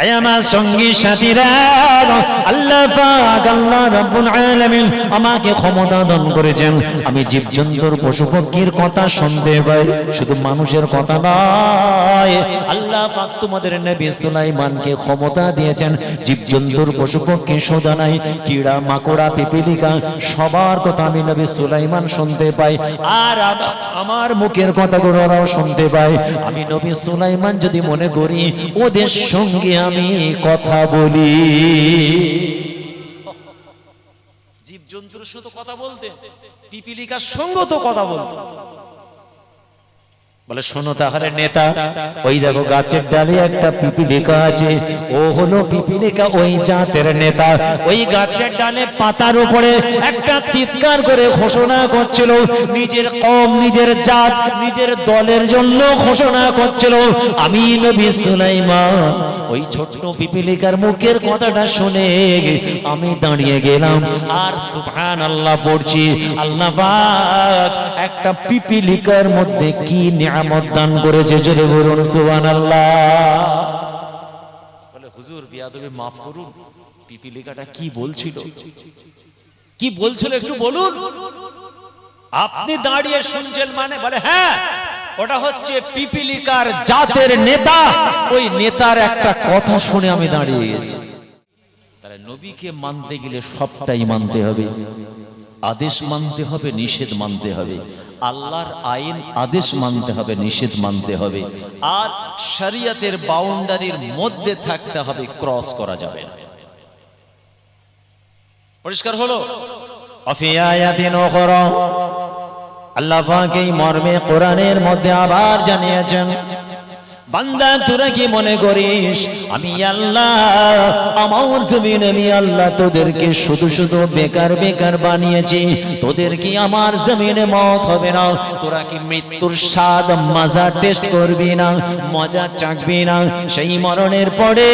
আয় আমার সঙ্গী সাথীরা, আল্লাহ পাক আল্লাহ রাব্বুল আলামিন আমাকে ক্ষমতা দান করেছেন, আমি জীবজন্তুর পশু পক্ষীর কথা শুনতে পাই, শুধু মানুষের কথা নয়। আল্লাহ পাক তোমাদের নবী সুলাইমানকে ক্ষমতা দিয়েছেন জীবজন্তুর পশু পক্ষী শোধা নাই, কীড়া মাকড়া পিপিলিকা সবার কথা আমি নবী সুলাইমান শুনতে পাই, আর আমার মুখের কথাগুলো ওরাও শুনতে পাই। আমি নবী সুলাইমান যদি মনে করি ওদের সঙ্গে আমি কথা বলি, জীবজন্তুর সাথে কথা বলতে, পিপিলিকার সঙ্গে তো কথা বলতে। বলে শোনো তাহলে নেতা, ওই দেখো গাছের ডালে একটা পিপিলিকা আছে, ও হলো পিপিলিকা ওই জাতের নেতা। ওই গাছের ডালে পাতার উপরে একটা চিৎকার করে ঘোষণা করছিল, নিজের কওম, নিজের জাত, নিজের দলের জন্য ঘোষণা করছিল। আমি নবী সুলাইমান ওই ছোট্ট পিপিলিকার মুখের কথাটা শুনে আমি দাঁড়িয়ে গেলাম আর সুবহানাল্লাহ পড়ছি। আল্লাহ পাক একটা পিপিলিকার মধ্যে কি নিয়ামত দান করেছে, জোরে বলুন সুবহানাল্লাহ। বলে হুজুর বিয়াদবি মাফ করুন, পিপিলিকাটা কি বলছিল, কি বলছিল একটু বলুন। আপনি দাঁড়িয়ে শুনছেন মানে? বলে হ্যাঁ, ওটা হচ্ছে পিপিলিকার জাতের নেতা, ওই নেতার একটা কথা শুনে আমি দাঁড়িয়ে গেছি। তাহলে নবীকে মানতে গেলে সবটাই মানতে হবে, আদেশ মানতে হবে, নিষেধ মানতে হবে, আল্লাহর আইন আদেশ মানতে হবে, নিষেধ মানতে হবে, আর শরীয়তের বাউন্ডারির মধ্যে থাকতে হবে, ক্রস করা যাবে না। পরিষ্কার হলো? আফিয়ায়াতিন উখরা, আল্লাহ পাক এই মর্মে কোরআনের মধ্যে আবার জানিয়েছেন, বান্দা তোরা কি মনে করিস আমি আল্লাহ আমার জমিনে আমি আল্লাহ তোদেরকে শুধু শুধু বেকার বেকার বানিয়েছি? তোদের কি আমার জমিনে মওত হবে না? তোরা কি মৃত্যুর স্বাদ মজা টেস্ট করবি না, মজা চাখবি না? সেই মরণের পরে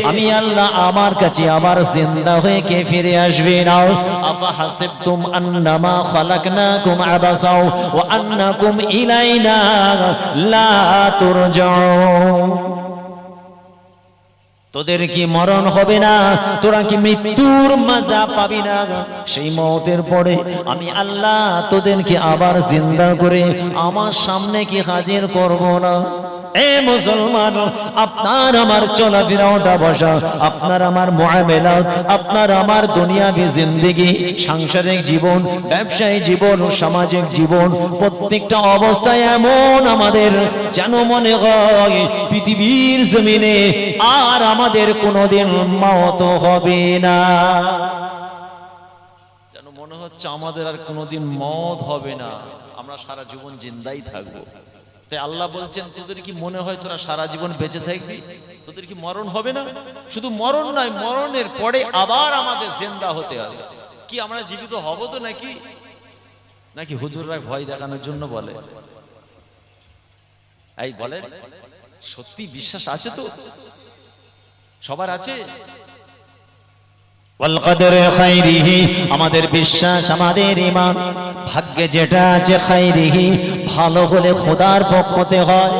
আমি আল্লাহ আমার কাছে আবার জিন্দা হয়ে কে ফিরে আসবে না? আফা হাসিবতুম আন্নামা খালাকনাকুম আবাসা ওয়া আন্নাকুম ইলাইনা লা তুরজা। তোদের কি মরণ হবে না? তোরা কি মৃত্যুর মজা পাবি না? সেই মওতের পরে আমি আল্লাহ তোদেরকে আবার জিন্দা করে আমার সামনে কি হাজির করব না? এ মুসলমান, আপনার আমার চলাফেরা ওঠা বসা, আপনার আমার মুআমালাত, আপনার আমার দুনিয়াবি জিন্দেগি, সাংসারিক জীবন, ব্যবসায়ী জীবন, সামাজিক জীবন, প্রত্যেকটা অবস্থায় এমন আমাদের যেন মনে হয় পৃথিবীর জমিনে আর আমাদের কোনোদিন মওত হবে না। যেন মনে হচ্ছে আমাদের আর কোনোদিন মওত হবে না, আমরা সারা জীবন জিন্দাই থাকবো। তাই আল্লাহ বলছেন তোদের কি মনে হয় তোরা সারা জীবন বেঁচে থাকবি? তোদের কি মরণ হবে না? শুধু মরণ নয়, মরণের পরে আবার আমাদের জিন্দা হতে হবে। কি আমরা জীবিত হব তো নাকি? নাকি হুজুররা ভয় দেখানোর জন্য বলে? এই বলেন, সত্যি বিশ্বাস আছে তো? সবার আছে? ওয়াল কদরে খাইরিহি, আমাদের বিশ্বাস, আমাদের ঈমান, ভাগ্যে যেটা আছে খাইরিহি, ভালো হলে খোদার পক্ষতে হয়।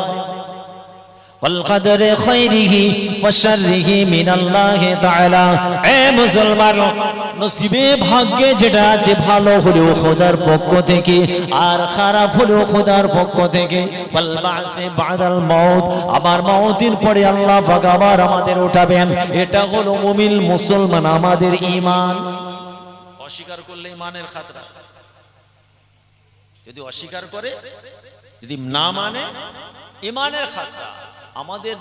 ওয়াল কদরে খাইরিহি ওয়া শাররিহি মিনাল্লাহি তাআলা। এ মুসলমান, নসিবে ভাগ্যে যেটা আছে ভালো হলেও খোদার পক্ষ থেকে, আর খারাপ হলেও খোদার পক্ষ থেকে। ওয়াল বাসি বাদাল মাউত, আবার মওতের পরে আল্লাহ পাক আবার আমাদের উঠাবেন। এটা হলো মুমিন মুসলমান, আমাদের ঈমান। অস্বীকার করলে ঈমানের খাতরা। যদি অস্বীকার করে, যদি না মানে, ঈমানের খাতরা। আমাদের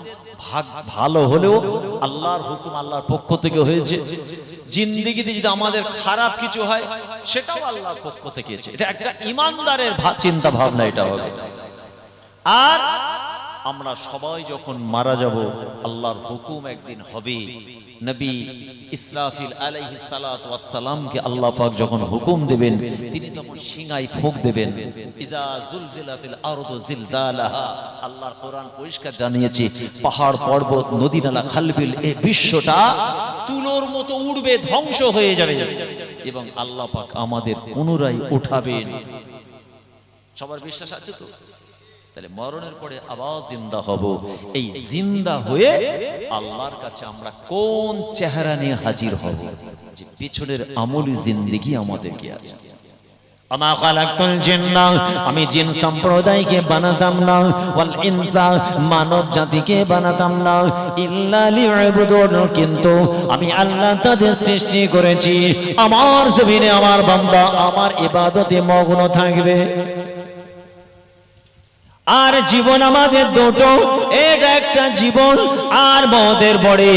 ভাগ ভালো হলেও আল্লাহর হুকুম, আল্লাহর পক্ষ থেকে হয়েছে। জিন্দেগিতে যদি আমাদের খারাপ কিছু হয় সেটাও আল্লাহর পক্ষ থেকে। এটা একটা ইমানদারের চিন্তা ভাবনা, এটা হবে। আর আমরা সবাই যখন মারা যাব, আল্লাহর হুকুম একদিন হবে। নবী ইসরাফিল আলাইহিস সালাতু ওয়াস সালামকে আল্লাহ পাক যখন হুকুম দেবেন, তিনি তখন সিংহায় ফুঁক দেবেন। ইজা জুলজিলাতিল আরদু জিলজালাহা, আল্লাহর কোরআন পরিষ্কার জানিয়েছে, পাহাড় পর্বত নদী নালা খালবিল, এই বিশ্বটা তুলোর মতো উড়বে, ধ্বংস হয়ে যাবে, এবং আল্লাহ পাক আমাদের পুনরায় উঠাবেন। সবার বিশ্বাস আছে তো? তাহলে মরণের পরে আবার জিন্দা হব। এই জিন্দা হয়ে আল্লাহর কাছে আমরা কোন চেহারা নিয়ে হাজির হব, যে পিছনের আমলি জিন্দেগি আমাদের কি আছে। আমা খালাকতুল জিন্না, আমি জিন সম্প্রদায়কে বানাতাম না, ওয়াল ইনসা, মানব জাতিকে বানাতাম না, ইল্লা লিয়াবুদুন, কিন্তু আমি আল্লাহ তাদের সৃষ্টি করেছি আমার জমিনে আমার বান্দা আমার ইবাদতে মগ্ন থাকবে। আর জীবন আমাদের দুটো, এটা একটা জীবন আর মওতের পরে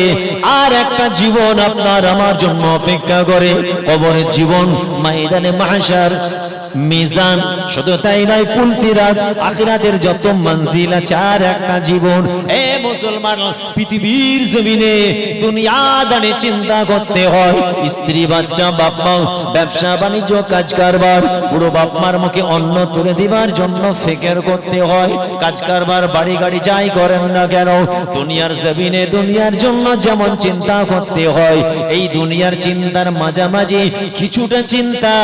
আর একটা জীবন আপনার আমার জন্য অপেক্ষা করে, কবরের জীবন, ময়দানে মাহশার, মিজান। শুধু তাই নয়, পুলসিরাত, আখিরাতের যত মঞ্জিল আছে আর একটা জীবন। এ মুসলমান, পৃথিবীর জমিনে দুনিয়াদারি চিন্তা করতে হয়, স্ত্রী বাচ্চা বাপ মা, ব্যবসা বাণিজ্য কাজ কারবার, পুরো বাপ মার মুখে অন্ন তুলে দিবার জন্য ফিকির করতে হয়, কাজ কারবার বাড়ি গাড়ি যাই করেন না কেন, দুনিয়ার জমিনে দুনিয়ার জন্য যেমন চিন্তা করতে হয়, এই দুনিয়ার চিন্তার মাঝামাঝি কিছুটা চিন্তা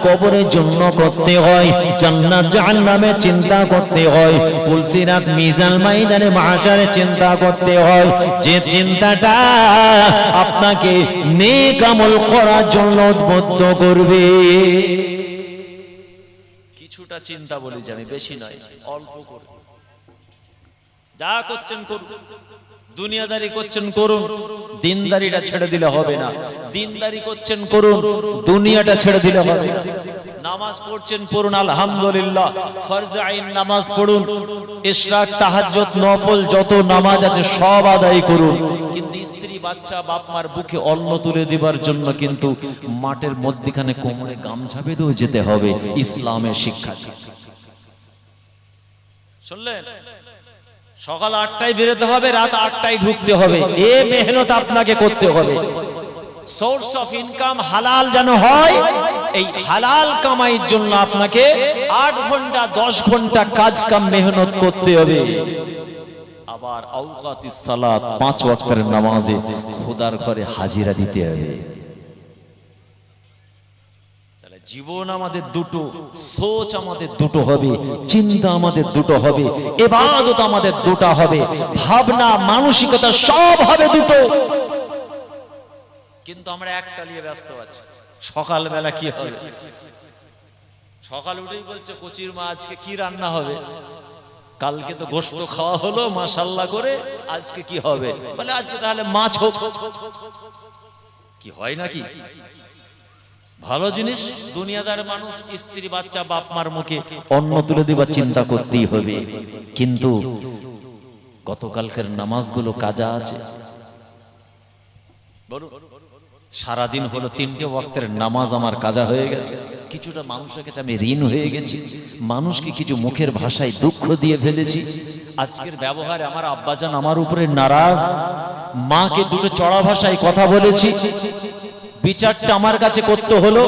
কবরের জন্য করতে হয়, জান্নাত জাহান্নামের চিন্তা করতে হয়, পুলসিরাত, মিজান, ময়দানে মাহশারে চিন্তা করতে হয়, যে চিন্তাটা আপনাকে নেক আমল করার জন্য উদ্বুদ্ধ করবে। কিছুটা চিন্তা বলি যে আমি, বেশি নয়, অল্প করে যা করছেন করুন, দুনিয়াদারি করছেন করুন, দিনদারিটা ছেড়ে দিলে হবে না। দিনদারি করছেন করুন, দুনিয়াটা ছেড়ে দিলে হবে না। নামাজ পড়ছেন পড়ুন, আলহামদুলিল্লাহ, ফরজ আইন নামাজ পড়ুন, ইশরাক, তাহাজ্জুদ, নফল যত নামাজ আছে সব আদায় করুন, কিন্তু স্ত্রী বাচ্চা বাপ মার বুকে অন্ন তুলে দেবার জন্য কিন্তু মাঠের মধ্যখানে কোমরে গামছা বেঁধেও যেতে হবে। ইসলামের শিক্ষা শুনলেন? সকাল 8টায় বেরোতে হবে, রাত 8টায় ঢুকতে হবে। এ মেহনত আপনাকে করতে হবে। সোর্স অফ ইনকাম হালাল যেন হয়, এই হালাল কামাইয়ের জন্য আপনাকে 8 ঘন্টা 10 ঘন্টা কাজ কাম মেহনত করতে হবে। আবার আওকাতিস সালাত, 5 ওয়াক্তের নামাজে খোদার ঘরে হাজিরা দিতে হবে। জীবন আমাদের দুটো, সোচ আমাদের দুটো হবে, চিন্তা আমাদের দুটো হবে, ইবাদত আমাদের দুটো হবে, ভাবনা মানসিকতা সব হবে দুটো। কিন্তু আমরা একটা নিয়ে ব্যস্ত আছি। সকালবেলা কি হবে? সকাল উঠেই বলছে কচির মা আজকে কি রান্না হবে, কালকে তো গোশত খাওয়া হলো মাশাআল্লাহ করে, আজকে কি হবে? বলে আজকে তাহলে মাছ হোক। কি হয় নাকি? ভালো জিনিস। দুনিয়াদার মানুষ স্ত্রী বাচ্চা বাপ মার মুখে অন্ন তুলে দিবার চিন্তা করতেই হবে, কিন্তু গতকালকের নামাজগুলো কাজা আছে। বলুন, সারাদিন হলো 3টে ওয়াক্তের নামাজ আমার কাজা হয়ে গেছে, কিছুটা মানুষের কাছে আমি ঋণ হয়ে গেছি, মানুষকে কিছু মুখের ভাষায় দুঃখ দিয়ে ফেলেছি, আজকের ব্যবহারে আমার আব্বাজান আমার উপরে নারাজ, মাকে দুটো চড়া ভাষায় কথা বলেছি, বিচারটা আমার কাছে করতে হলো,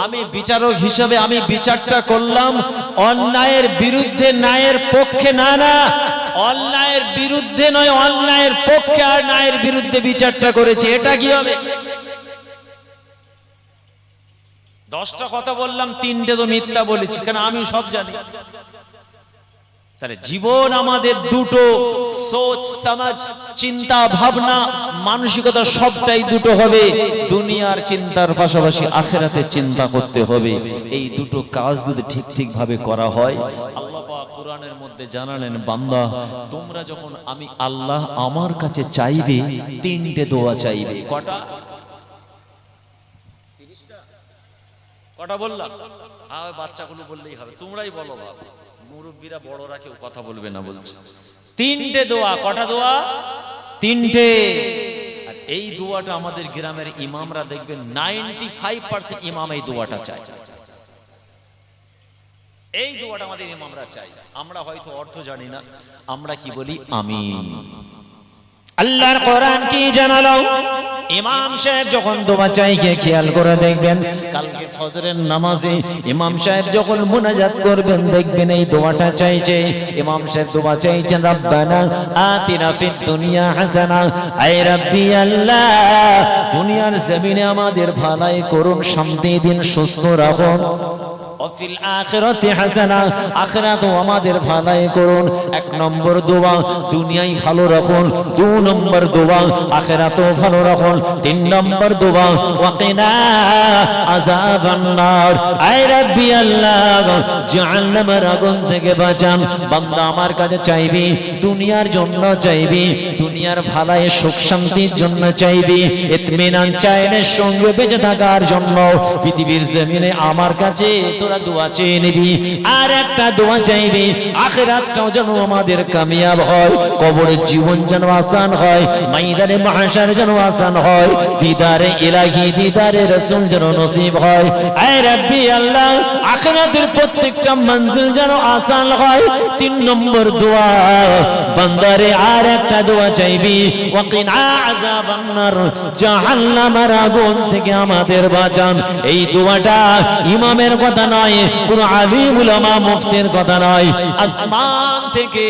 আমি বিচারক হিসেবে আমি বিচারটা করলাম অন্যায়ের বিরুদ্ধে, ন্যায়ের পক্ষে না, না অন্যায়ের বিরুদ্ধে নয়, অন্যায়ের পক্ষে আর ন্যায়ের বিরুদ্ধে বিচারটা করেছে। এটা কি হবে? 10টা কথা বললাম, 3টে তো মিথ্যা বলেছি, কেন আমি সব জানি। তাহলে জীবন আমাদের দুটো, সোচ সমাজ, চিন্তা ভাবনা মানসিকতা সবটাই দুটো হবে। দুনিয়ার চিন্তার পাশাপাশি আখিরাতের চিন্তা করতে হবে। এই দুটো কাজ যদি ঠিক ঠিক ভাবে করা হয়, আল্লাহ পাক কোরআনের মধ্যে জানালেন, বান্দা তোমরা যখন আমি আল্লাহ আমার কাছে চাইবে, 3টে দোয়া চাইবে। কটা? 30টা? কটা বললাম? বাচ্চাগুলো বললেই হবে, তোমরাই বলো বাবা, মুরব্বীরা বড়রা কেউ কথা বলবে না বলছে। 3টে দোয়া। কটা দোয়া? 3টে। আর এই দোয়াটা আমাদের গ্রামের ইমামরা দেখবেন 95% ইমাম এই দোয়াটা চায়। এই দোয়াটা আমাদের ইমামরা চায়। আমরা হয়তো অর্থ জানি না, আমরা কি বলি? আমিন। আল্লাহর কোরআন কি জানালো? ইমাম সাহেব যখন দোয়া চাইকে খেয়াল করে দেখবেন, কালকে ফজরের নামাজে ইমাম সাহেব যখন মুনাজাত করবেন, দেখবেন এই দোয়াটা চাইছে। ইমাম সাহেব দোয়া চাইছেন, রব্বানা আতিনা ফিদ দুনিয়া হাসানা, আয় রাব্বি আল্লাহ দুনিয়ার জমিনে আমাদের ভালাই করুন, শান্তি দিন, সুস্থ রাখুন। ওয়াফিল আখিরাতি হাসানা, আখিরাতেও আমাদের ভালাই করুন। এক নম্বর দোয়া দুনিয়ায় ভালো রাখুন, দুই নম্বর দোয়া আখিরাতেও ভালো রাখুন, তিন নম্বর দোয়া ওয়াকিনা আযাবান নার। আয় রাব্বি আল্লাহ জাহান্নামের আগুন থেকে বাঁচান। বান্দা আমার কাছে চাইবি, দুনিয়ার জন্য চাইবি, দুনিয়ার ভালাই সুখ শান্তির জন্য চাইবি, ইতমিনান চাইনের সঙ্গে বেঁচে থাকার জন্য পৃথিবীর জমিনে আমার কাছে তোরা দোয়া চেয়ে নিবি। আর একটা দোয়া চাইবি আখিরাতটাও যেন আমাদের কামিয়াব হয়, কবরের জীবন যেন আসান হয়, ময়দানে মাহশার যেন আসান হয়, দিদারে ইলাহি দিদারে রাসূল যেন নসিব হয়। আয় রাব্বি আল্লাহ আখিরাতের প্রত্যেকটা মঞ্জিল যেন আসান হয়। তিন নম্বর দোয়া বান্দারে আর একটা দোয়া চাইবি ওয়াকিনা আযাবান নার, জাহান্নামের আগুন থেকে আমাদের বাঁচান। এই দোয়াটা ইমামের কথা নয়, কোন আলিম উলামা মুফতির কথা নয়, আসমান থেকে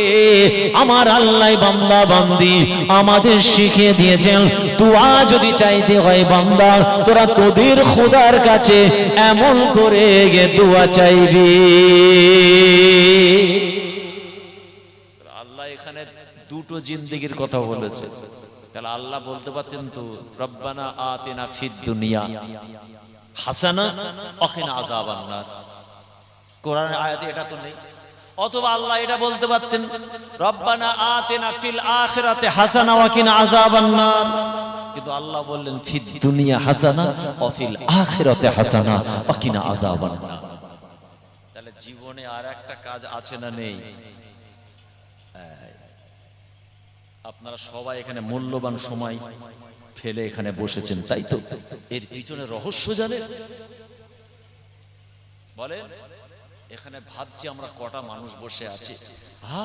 আমার আল্লাহ বান্দা বান্দি আমাদের শিখিয়ে দিয়েছেন দোয়া যদি চাইতে হয় বান্দা তোরা তোদের খোদার কাছে এমন করে দোয়া চাইবি। আল্লাহ এখানে দুটো জিন্দেগির কথা বলেছে, তাহলে আল্লাহ বলতে পারতেন তো রব্বানা আতিনা ফিদ দুনিয়া হাসানা ওয়া কিনা আযাবান নার, কোরআনের আয়াতে এটা তো নেই। অথবা আল্লাহ এটা বলতে পারতেন রব্বানা আতিনা ফিল আখিরাতি হাসানা ওয়া কিনা আযাবান নার, কিন্তু আল্লাহ বললেন ফিদ দুনিয়া হাসানা ওয়া ফিল আখিরাতি হাসানা ওয়া কিনা আযাবান নার। তাহলে জীবনে আর একটা কাজ আছে না নেই? আপনারা সবাই এখানে মূল্যবান সময় ফেলে এখানে বসেছেন, তাই তো? এর পিছনে রহস্য জানেন? বলেন, এখানে ভাবছি আমরা কটা মানুষ বসে আছে,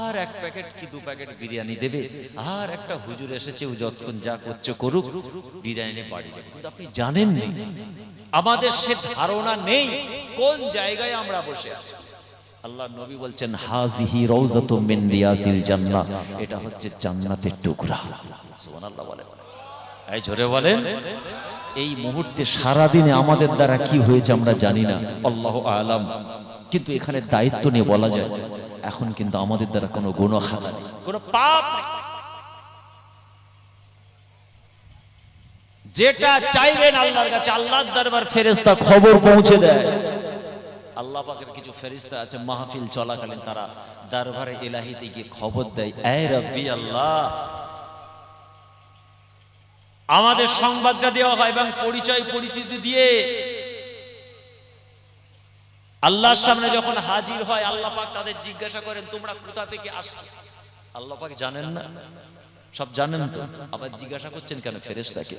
আর এক প্যাকেট কি দু প্যাকেট বিরিয়ানি দেবে, আর একটা হুজুর এসেছে ও যতক্ষণ যা করছে করুক, বিরিয়ানি বাড়ি যাবে। কিন্তু আপনি জানেন আমাদের সে ধারণা নেই কোন জায়গায় আমরা বসে আছি। আল্লাহ নবী বলছেন হাজিহি রাউযাতুম মিন রিয়াজিল জান্নাহ, এটা হচ্ছে জান্নাতের টুকরা। সুবহানাল্লাহ বলেন, এই জোরে বলেন। এই মুহূর্তে সারা দিনে আমাদের দ্বারা কি হয়েছে আমরা জানি না, আল্লাহু আ'লাম, কিন্তু এখানে দায়িত্ব নিয়ে বলা যায় এখন কিন্তু আমাদের দ্বারা কোনো গুনাহ খাতা নেই, কোনো পাপ নেই। যেটা চাইবেন আল্লাহর কাছে, আল্লাহর দরবার ফেরেশতা খবর পৌঁছে দেয়। আল্লাহ পাকের কিছু ফেরেশতা আছে মাহফিল চলাকালীন তারা দরবারে ইলাহিতে গিয়ে খবর দেয়, এ রব্বি আল্লাহ, আমাদের সংবাদটা দেওয়া হয় এবং পরিচয় পরিচিতি দিয়ে আল্লাহর সামনে যখন হাজির হয় আল্লাহ পাক তাদের জিজ্ঞাসা করেন তোমরা কোথা থেকে আসছো? আল্লাহ পাক জানেন না? সব জানেন তো, আবার জিজ্ঞাসা করছেন কেন ফেরেশতাকে?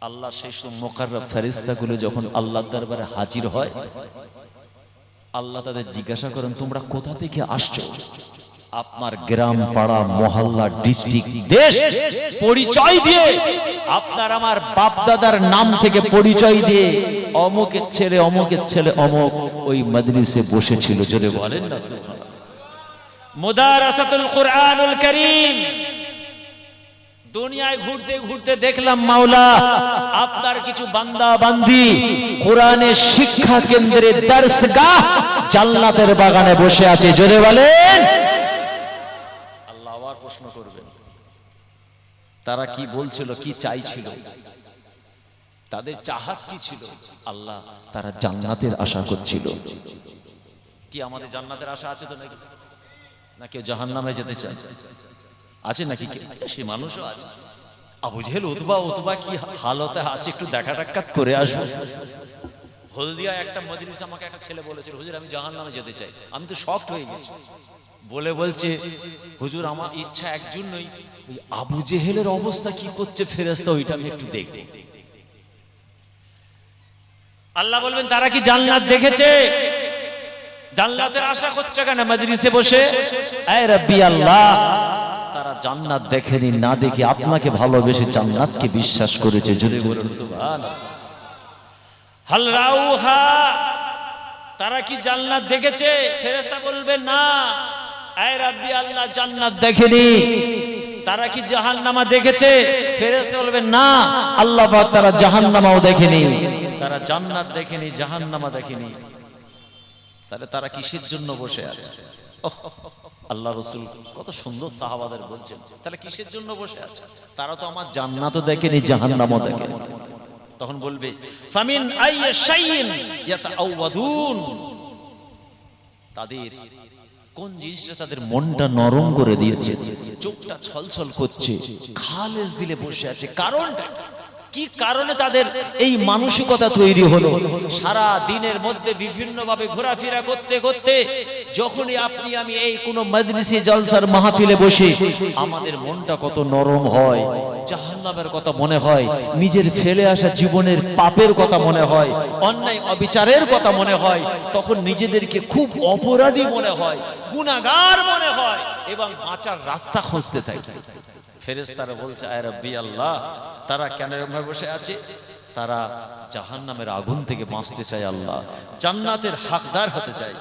আল্লাহ সেই মুকাররব ফেরেশতাগুলো যখন আল্লাহর দরবারে হাজির হয় আল্লাহ তাদের জিজ্ঞাসা করেন তোমরা কোথা থেকে আসছো? আপনার গ্রাম পাড়া মহল্লা ডিস্ট্রিক্ট দেশ পরিচয় দিয়ে, আপনার আমার বাপ দাদার নাম থেকে পরিচয় দিয়ে, অমুকের ছেলে অমুকের ছেলে অমুক ওই মজলিসে বসেছিল। জোরে বলেন না সুবহানাল্লাহ। মুদারাসাতুল কুরআনুল কারীম, দুনিয়ায় ঘুরতে ঘুরতে দেখলাম মাওলা আপনার কিছু বান্দা বান্দি কোরআনের শিক্ষা কেন্দ্রের দরসগাহ জান্নাতের বাগানে বসে আছে। জোরে বলেন। আল্লাহ আবার প্রশ্ন করবেন তারা কি বলছিল, কি চাইছিল, তাদের চাহাত কি ছিল? আল্লাহ তারা জান্নাতের আশা করছিল। কি আমাদের জান্নাতের আশা আছে তো নাকি? না কেউ জাহান্নামে যেতে চায়? আছে নাকি? সে মানুষও আছে। আবু জেহেল উতবা কি হালতে আছে একটু দেখা টাক্কাত করে আসবো। হলদিয়া একটা মজলিস আমাকে একটা ছেলে বলেছিল হুজুর আমি জাহান্নামে যেতে চাই। আমি তো শকড হয়ে গেছি। বলছে হুজুর আমার ইচ্ছা একজন্যই, ওই আবু জেহেলের অবস্থা কি করছে ফেরেশতা ওইটা আমি একটু দেখব। আল্লাহ বলবেন তারা কি জান্নাত দেখেছে? জান্নাতের আশা করছে কেন মজলিসে বসে? এ রব্বি আল্লাহ, তারা জান্নাত দেখেনি, না দেখে আপনাকে ভালোবেসে জান্নাতকে বিশ্বাস করেছে। জোরে বলুন সুবহানাল্লাহ। হাল রাউহা, তারা কি জান্নাত দেখেছে? ফেরেশতা বলবে না। এ রব্বি আল্লাহ, জান্নাত দেখেনি। তারা কি জাহান্নামা দেখেছে? ফেরেশতা বলবে না। আল্লাহ পাক তারা জাহান্নামাও দেখেনি। তারা জান্নাত দেখেনি, জাহান্নামা দেখেনি, তাহলে তারা কিসের জন্য বসে আছে? আল্লাহ রাসূল কত সুন্দর সাহাবাদের বলছেন, তাহলে কিসের জন্য বসে আছে? তারা তো আমার জান্নাতও দেখেনি, জাহান্নামও দেখেনি। তখন বলবে ফামিন আইয়ি শাইইন ইয়াতাআওয়াদুন, তাদের কোন জিনিসটা তাদের মনটা নরম করে দিয়েছে, চোখটা ছলছল করছে, খালেস দিলে বসে আছে। কারণটা কি? কারণে তাদের এই মানসিকতা তৈরি হলো? সারা দিনের মধ্যে বিভিন্ন ভাবে ঘোরাফেরা করতে করতে যখনই আপনি আমি এই কোন মজলিসে জলসার মাহফিলে বসে আমাদের মনটা কত নরম হয়, জাহান্নামের কথা মনে হয়, নিজের ফেলে আসা জীবনের পাপের কথা মনে হয়, অন্যায় অবিচারের কথা মনে হয়, তখন নিজেদেরকে খুব অপরাধী মনে হয়, গুনাহগার মনে হয় এবং বাঁচার রাস্তা খুঁজতে থাকে। ফেরেশতারা বলছে আয় রব্বি আল্লাহ, তারা কেন এরকম বসে আছে? তারা জাহান্নামের আগুন থেকে বাঁচতে চায় আল্লাহ, জান্নাতের হকদার হতে চায়।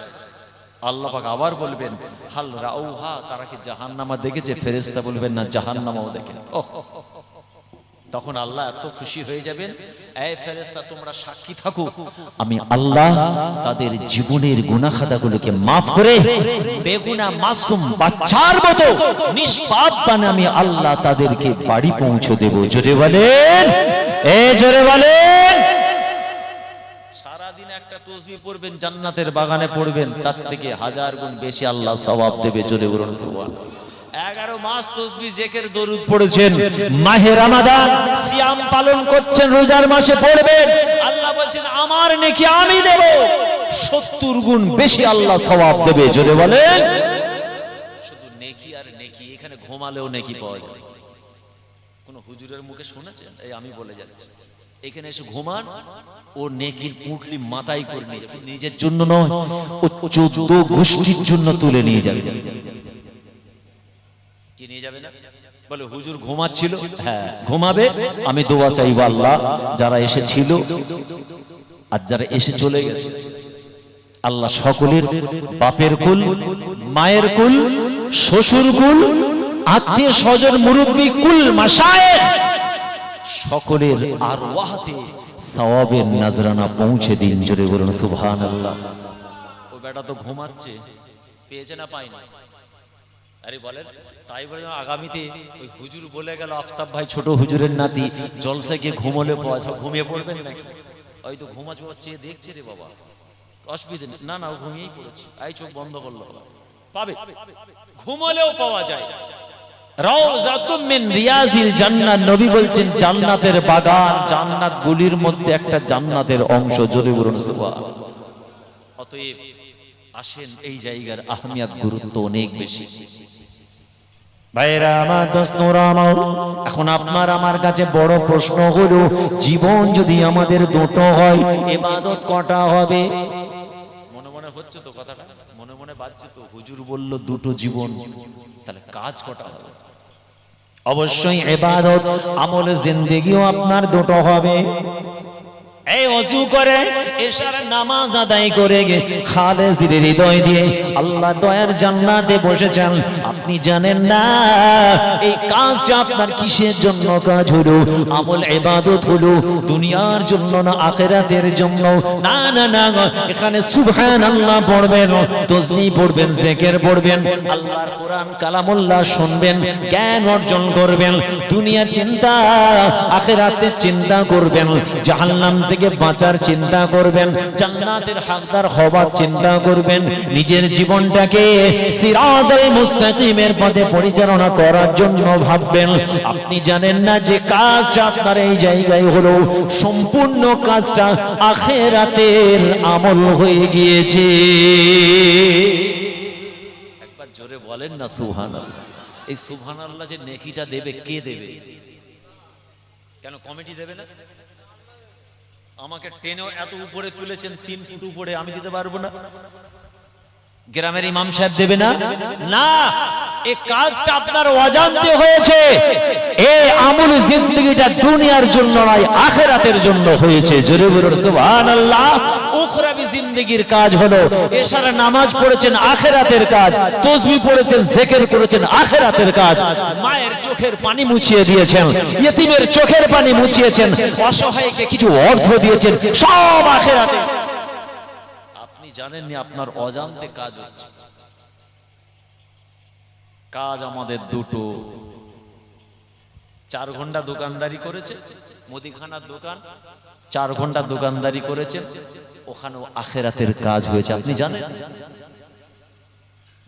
আল্লাহ পাক আবার বলবেন হাল রাউহা, তারা কি জাহান্নামা দেখেছে? ফেরেশতা বলবেন না, জাহান্নামাও দেখেন। তখন আল্লাহ এত খুশি হয়ে যাবেন, এই ফেরেশতা তোমরা সাক্ষী থাকো, আমি আল্লাহ তাদের জীবনের গুনাহ খাতাগুলোকে maaf করে বেগুনাহ মাসুম বাচ্চার মতো নিষ্পাপ বানিয়ে আমি আল্লাহ তাদেরকে বাড়ি পৌঁছে দেব। জোরে বলেন, জোরে বলেন। সারা দিন একটা তাসবিহ পড়বেন, জান্নাতের বাগানে পড়বেন, তার থেকে 1000 গুণ বেশি আল্লাহ সওয়াব দেবে। জোরে বলুন সুবহানাল্লাহ। 11 মাস তাসবিহ জিকির দরুদ পড়েছেন, মাহে রমাদান সিয়াম পালন করছেন, রোজার মাসে পড়বেন, আল্লাহ বলেন আমার নেকি আমি দেব 70 গুণ বেশি আল্লাহ সওয়াব দেবে। জোরে বলেন। শুধু নেকি আর নেকি, এখানে ঘুমালেও নেকি পাওয়া যায়। কোন হুজুরের মুখে শুনেছেন? এই আমি বলে যাচ্ছি, এখানে এসে ঘুমান, ও নেকির পুঁটলি মাথায় করে নিয়ে যাবে, নিজের জন্য নয়, ও 14 গোষ্ঠীর জন্য তুলে নিয়ে যাবে। কি নিয়ে যাবে না? বলে হুজুর ঘুমাচ্ছিল, হ্যাঁ ঘুমাবে, আমি দোয়া চাইবো আল্লাহ যারা এসেছিল আর যারা এসে চলে গেছে, আল্লাহ সকলের বাপের কুল, মায়ের কুল, শ্বশুর কুল, আত্মীয় স্বজন, মুরব্বী কুল, মাশায়েখ সকলের আরওয়াহতে সওয়াবের নজরানা পৌঁছে দিন। জোরে বলুন সুবহানাল্লাহ। ও বেটা তো ঘুমাচ্ছে, পেয়েছে না পায়নি? আরে বলেন, তাই বলে আগামীতে ওই হুজুর বলে গেল আফতাব ভাই ছোট হুজুরের নাতি জলসা গিয়ে ঘুমলে পাওয়া যায়, ঘুমিয়ে পড়বেন নাকি? ওই তো ঘুমাচ্ছে, চেয়ে দেখছে রে বাবা, অসুবিধা নেই। না না, ও ঘুমিয়েই পড়েছে, এই চোখ বন্ধ করলো, পাবে, ঘুমলেও পাওয়া যায়। রাউযাতুম মিন রিয়াজিল জান্নাহ, নবী বলছেন জান্নাতের বাগান, জান্নাত গুলির মধ্যে একটা জান্নাতের অংশ। জোরে বলুন সুবহানাল্লাহ। অতএব আসেন, এই জায়গার আহমিয়ত গুরুত্ব অনেক বেশি। ভাইরা আমার, দোস্তরা আমার, এখন আপনার আমার কাছে বড় প্রশ্ন হলো, জীবন যদি আমাদের দুটো হয়, ইবাদত কটা হবে? মনে মনে হচ্ছে তো কথাটা, মনে মনে বাজছে তো, হুজুর বলল দুটো জীবন, তাহলে কাজ কটা হবে? অবশ্যই ইবাদত আমল জিন্দেগিও আপনার দুটো হবে। এই ওযু করে এশার নামাজ আদায় করে গে খালেস হৃদয় দিয়ে আল্লাহ দয়ার জান্নাতে বসেছেন। আপনি জানেন না এই কাজটা আপনার কিসের জন্য কাজ হলো? আমল ইবাদত হলো, দুনিয়ার জন্য না আখিরাতের জন্য। না না না, এখানে সুবহানাল্লাহ পড়বেন, তাসবিহ পড়বেন, জিকির পড়বেন, আল্লাহর কোরআন কালামুল্লাহ শুনবেন, জ্ঞান অর্জন করবেন, দুনিয়ার চিন্তা আখিরাতের চিন্তা করবেন, জাহান্নাম থেকে বাঁচার চিন্তা করবেন, জান্নাতের হকদার হওয়ার চিন্তা করবেন, নিজের জীবনটাকে সিরাতাল মুস্তাকিমের পথে পরিচালনা করার জন্য ভাববেন। আপনি জানেন না যে কাজটা আপনার এই জায়গায় হলো, সম্পূর্ণ কাজটা আখিরাতের আমল হয়ে গিয়েছে। একবার জোরে বলেন না সুবহানাল্লাহ। এই সুবহানাল্লাহ যে নেকিটা দেবে, কে দেবে? কেন কমিটি দেবে না? আমাকে টেনেও এত উপরে তুলেছেন, 3 ফুট উপরে, আমি দিতে পারবো না? গ্রামের ইমাম সাহেব দেবে না? না, এই কাজটা আপনার অজান্তে হয়েছে। এই আমল জিন্দেগিটা দুনিয়ার জন্য নয়, আখিরাতের জন্য হয়েছে। জোরে বলুন সুবহানাল্লাহ। উখরাবি জিন্দেগির কাজ হলো এশার নামাজ পড়েছেন আখিরাতের কাজ, তাসবিহ পড়েছেন, জিকির করেছেন আখিরাতের কাজ, মায়ের চোখের পানি মুছিয়ে দিয়েছেন, ইতিমের চোখের পানি মুছিয়েছেন, অসহায়কে কিছু অর্থ দিয়েছেন, সব আখিরাতে। আপনি জানেননি আপনার অজান্তে কাজ হচ্ছে। কাজ আমাদের দুটো। 4 ঘন্টা দোকানদারি করেছে, মুদিখানার দোকান, 4 ঘন্টা দোকানদারি করেছে, ওখানেও আখিরাতের কাজ হয়েছে। আপনি জানেন?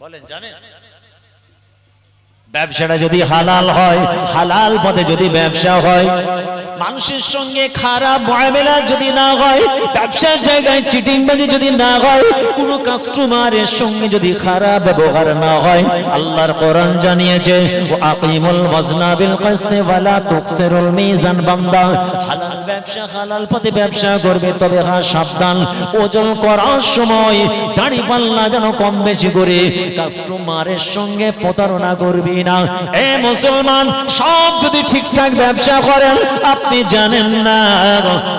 বলেন জানেন? ব্যবসাটা যদি হালাল হয়, হালাল পথে যদি ব্যবসা হয়, মানুষের সঙ্গে খারাপ মুআমালা যদি না হয়, ব্যবসার জায়গায় চিটিংবাজি যদি না হয়, কোন কাস্টমারের সঙ্গে যদি খারাপ ব্যবহার না হয়, আল্লাহর কোরআন জানিয়েছে আকিমুল ওয়াজনা বিল কিসতি ওয়া লা তুকসিরুল মিজান। বান্দা হালাল ব্যবসা, হালাল পথে ব্যবসা করবে, তবে হ্যাঁ সাবধান, ওজন করার সময় দাড়ি পাল্লা যেন কম বেশি করে কাস্টমারের সঙ্গে প্রতারণা করবি না। এ মুসলমান, সব যদি ঠিকঠাক ব্যবসা করেন, আপনি জানেন না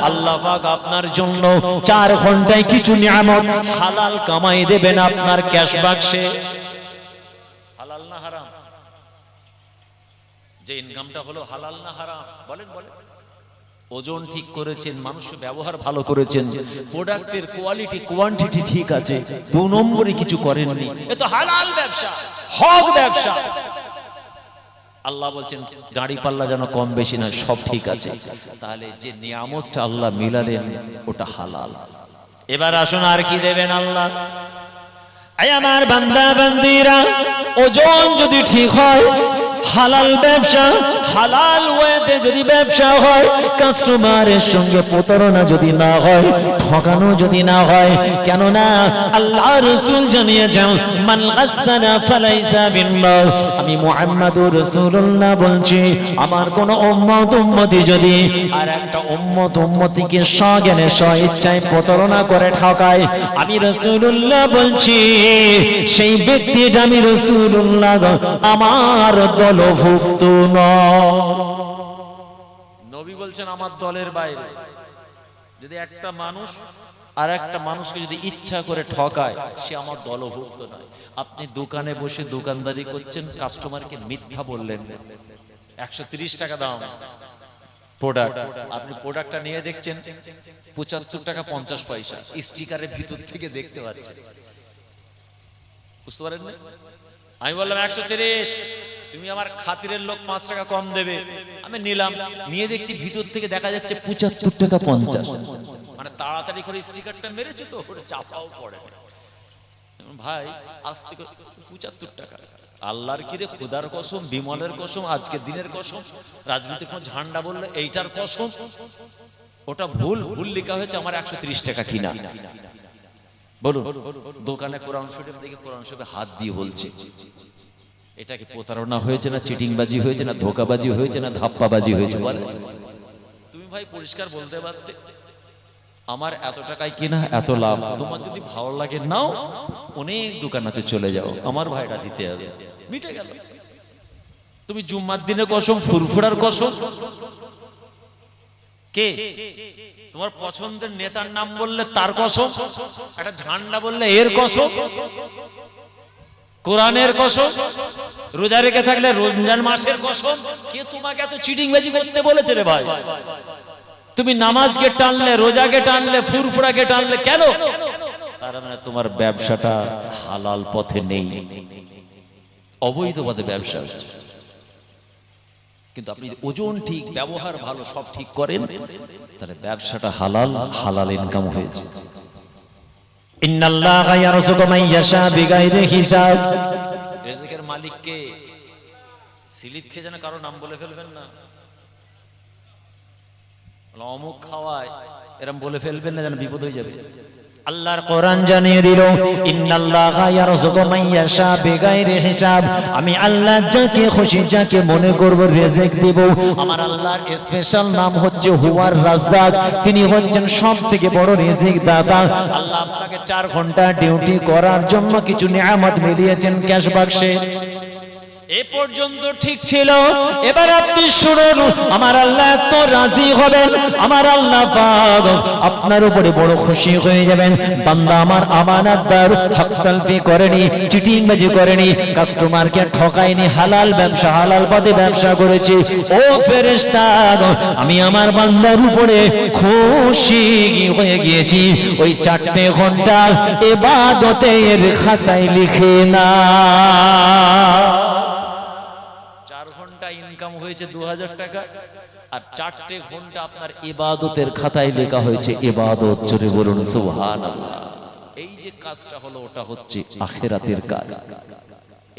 আল্লাহ পাক আপনার জন্য 4 ঘন্টায় কিছু নিয়ামত হালাল কামাই দেবেন আপনার ক্যাশ বাক্সে। হালাল না হারাম? যে ইনকামটা হলো হালাল না হারাম? বলেন বলেন। ওজন ঠিক করেছেন, মানুষের ব্যবহার ভালো করেছেন, প্রোডাক্টের কোয়ালিটি কোয়ান্টিটি ঠিক আছে, 2 নম্বরই কিছু করেননি, এ তো হালাল ব্যবসা, হক ব্যবসা। আল্লাহ বলছেন দাড়ি পাল্লা যেন কম বেশি না, সব ঠিক আছে। তাহলে যে নিয়ামতটা আল্লাহ মিলালেন ওটা হালাল। এবার আসুন আর কি দেবেন আল্লাহ? আয় আমার বান্দা বান্দিরা, ওজন যদি ঠিক হয়, হালাল ব্যবসা, হালাল ওয়েতে যদি ব্যবসা হয়, কাস্টমারের সঙ্গে প্রতারণা যদি না হয়, ঠকানো যদি না হয়, কেন না আল্লাহ রাসূল জানিয়েছেন মান গাসসানা ফালাইসা বিল্লাহ। আমি মুহাম্মদুর রাসূলুল্লাহ বলছি, আমার কোন উম্মত উম্মতি যদি আর একটা উম্মত উম্মতিকে স্বজ্ঞানে স্বইচ্ছায় প্রতারণা করে ঠকায়, আমি রাসূলুল্লাহ বলছি সেই ব্যক্তিটা আমি রাসূলুল্লাহ আমার দলভুক্ত নয়। নবী বলছেন আমার দলের বাইরে। যদি একটা মানুষ আর একটা মানুষকে যদি ইচ্ছা করে ঠকায়, সে আমার দলভুক্ত নয়। আপনি দোকানে বসে দোকানদারি করছেন, কাস্টমারকে মিথ্যা বললেন, 130 টাকা দাম প্রোডাক্ট, আপনি প্রোডাক্টটা নিয়ে দেখছেন 75 টাকা 50 পয়সা, স্টিকারের ভিতর থেকে দেখতে পাচ্ছেন, বুঝতে পারেন না? আমি বললাম 130, তুমি আমার খাতিরের লোক 5 টাকা কম দেবে, আমি নিলাম, নিয়ে দেখছি ভিতর থেকে দেখা যাচ্ছে 75 টাকা 50, মানে তাড়াতাড়ি করে স্টিকারটা মেরেছে তো ওটা চাপাও পড়ে। ভাই আস্তে করে 75 টাকা, আল্লাহর কি রে, খোদার কসম, বিমলের কসম, আজকের দিনের কসম, রাজনীতির কোন ঝান্ডা বললে এইটার কসম, ওটা ভুল ভুল লেখা হয়েছে, আমার 130 টাকা কিনা। বলুন, দোকানে কোরআন শরীফ দেখে কোরআন শরীফে হাত দিয়ে বলছে, এটা কি প্রতারণা হয়েছে না চিটিংবাজি হয়েছে না ধোকাবাজি হয়েছে না ধাপ্পাবাজি হয়েছে? বলে তুমি ভাই পরিষ্কার বলতে পারতে আমার এত টাকায় কিনা, এত লাভ, তোমার যদি ভালো লাগে নাও, অনেক দোকানাতে চলে যাও, আমার ভাইটা দিতে হবে, মিটে গেল। তুমি জুম্মার দিনে কসম, ফুরফুরার কসম, কে তোমার পছন্দের নেতার নাম বললে তার কসম, একটা ঝান্ডা বললে এর কসম, কোরআনের কসম, রোজা রেখে থাকলে রমজান মাসের কসম, কে তোমাকে এত চিটিংবাজি করতে বলেছে রে ভাই? তুমি নামাজকে টানলে, রোজাকে টানলে, ফুরফুরাকে টানলে, কেন? তার মানে তোমার ব্যবসাটা হালাল পথে নেই, অবৈধ পথে ব্যবসা হচ্ছে। কিন্তু আপনি ওজন ঠিক, ব্যবহার ভালো, সব ঠিক করেন, তাহলে ব্যবসাটা হালাল, হালাল ইনকাম হয়েছে। ইন্নাল্লাহা ইয়ারযুকু মান ইয়াশা বিগাইরি হিসাব। রিজিকের মালিককে স্লিপ খেয়ে যেন কারো নাম বলে ফেলবেন না, অমুক খাওয়ায় এরকম বলে ফেলবেন না, যেন বিপদ হয়ে যাবে। আল্লাহর কোরআন জানিয়ে দিল ইন্নাল্লাহা ইয়ারযুকু মান ইয়াশা বিগাইরি হিসাব। আমি আল্লাহ যাকে খুশি, যাকে মনে করব রিজিক দেব। আমার আল্লাহর স্পেশাল নাম হচ্ছে হুয়ার রাজ্জাক, তিনি হচ্ছেন সবথেকে বড় রিজিক দাতা। আল্লাহ আপনাকে 4 ঘন্টা ডিউটি করার জন্য কিছু নিয়ামত মিলিয়েছেন ক্যাশ বাক্সে। এ পর্যন্ত ঠিক ছিল। এবার আপনি শুনুন, আমার আল্লাহ এত রাজি হবেন, আমার আল্লাহ পাক আপনার উপরে বড় খুশি হয়ে যাবেন। বান্দা আমার আমানতদার, হক তালফি করেনি, চিটিংবাজি করেনি, কাস্টমারকে ঠকায়নি, হালাল ব্যবসা, হালাল পথে ব্যবসা করেছে। ও ফেরেশতা, আমি আমার বান্দার উপরে খুশি হয়ে গিয়েছি। ওই 4 ঘন্টা ইবাদতের খাতায় লিখে না। 4 ঘন্টা ইনকাম হয়েছে 2000 টাকা, আর 4 ঘন্টা আপনার ইবাদতের খাতায় লেখা হয়েছে ইবাদত। জোরে বলুন সুবহানাল্লাহ। এই যে কাজটা হলো, ওটা হচ্ছে আখিরাতের কাজ।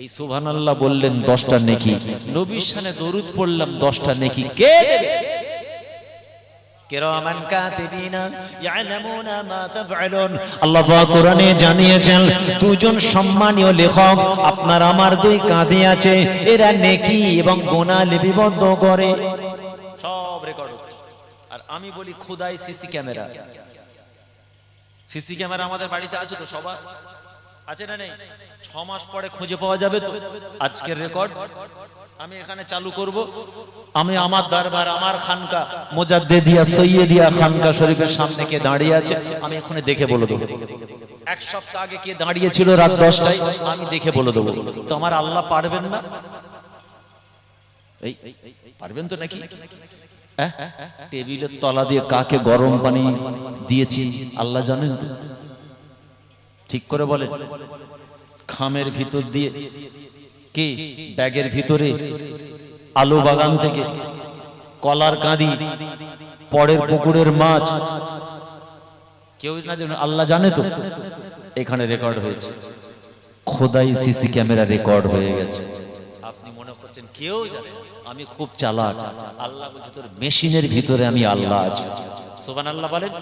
এই সুবহানাল্লাহ বললেন 10টা নেকি, নবীর শানে দরুদ পড়লাম 10টা নেকি। কে দেবে? কিরামান কাতিবিনা ইয়ালামুনা মা তাফআলুন। আল্লাহ পাক কোরআনে জানিয়েছেন, দুজন সম্মানীয় লেখক আপনার আমার 2 কাঁধে আছে, এরা নেকি এবং গুনাহ লিপিবদ্ধ করে, সব রেকর্ড হচ্ছে। আর আমি বলি খোদাই সিসি ক্যামেরা, সিসি ক্যামেরা আমাদের বাড়িতে আছে তো, সবার আছে না নেই? 6 মাস পরে খুঁজে পাওয়া যাবে তো। আজকের রেকর্ড আমি এখানে চালু করব। আমি আমার দরবার, আমার খানকা মুজাদ্দিদিয়া সৈয়দিয়া খানকা শরীফের সামনে কে দাঁড়িয়ে আছে, আমি এখানে দেখে বলে দেবো। 1 সপ্তাহ আগে কে দাঁড়িয়ে ছিল রাত 10টায়, আমি দেখে বলে দেবো। তো আমার আল্লাহ পারবেন না? এই পারবেন তো নাকি? টেবিলের তলা দিয়ে কাকে গরম পানি দিয়েছি আল্লাহ জানেন তো? ঠিক করে বলেন। খামের ভিতর দিয়ে কে, ব্যাগের ভিতরে আলু বাগান থেকে কলার কাঁদি, পরের পুকুরের মাছ, কেউ না জানে, আল্লাহ জানে তো। এখানে রেকর্ড হয়েছে, খোদাই সিসি ক্যামেরা রেকর্ড হয়ে গেছে। আপনি মনে করছেন কেউ জানে? আমি খুব চালাক। আল্লাহ বলছে তোর মেশিনের ভিতরে আমি আল্লাহ আছি। সুবহানাল্লাহ বলেন।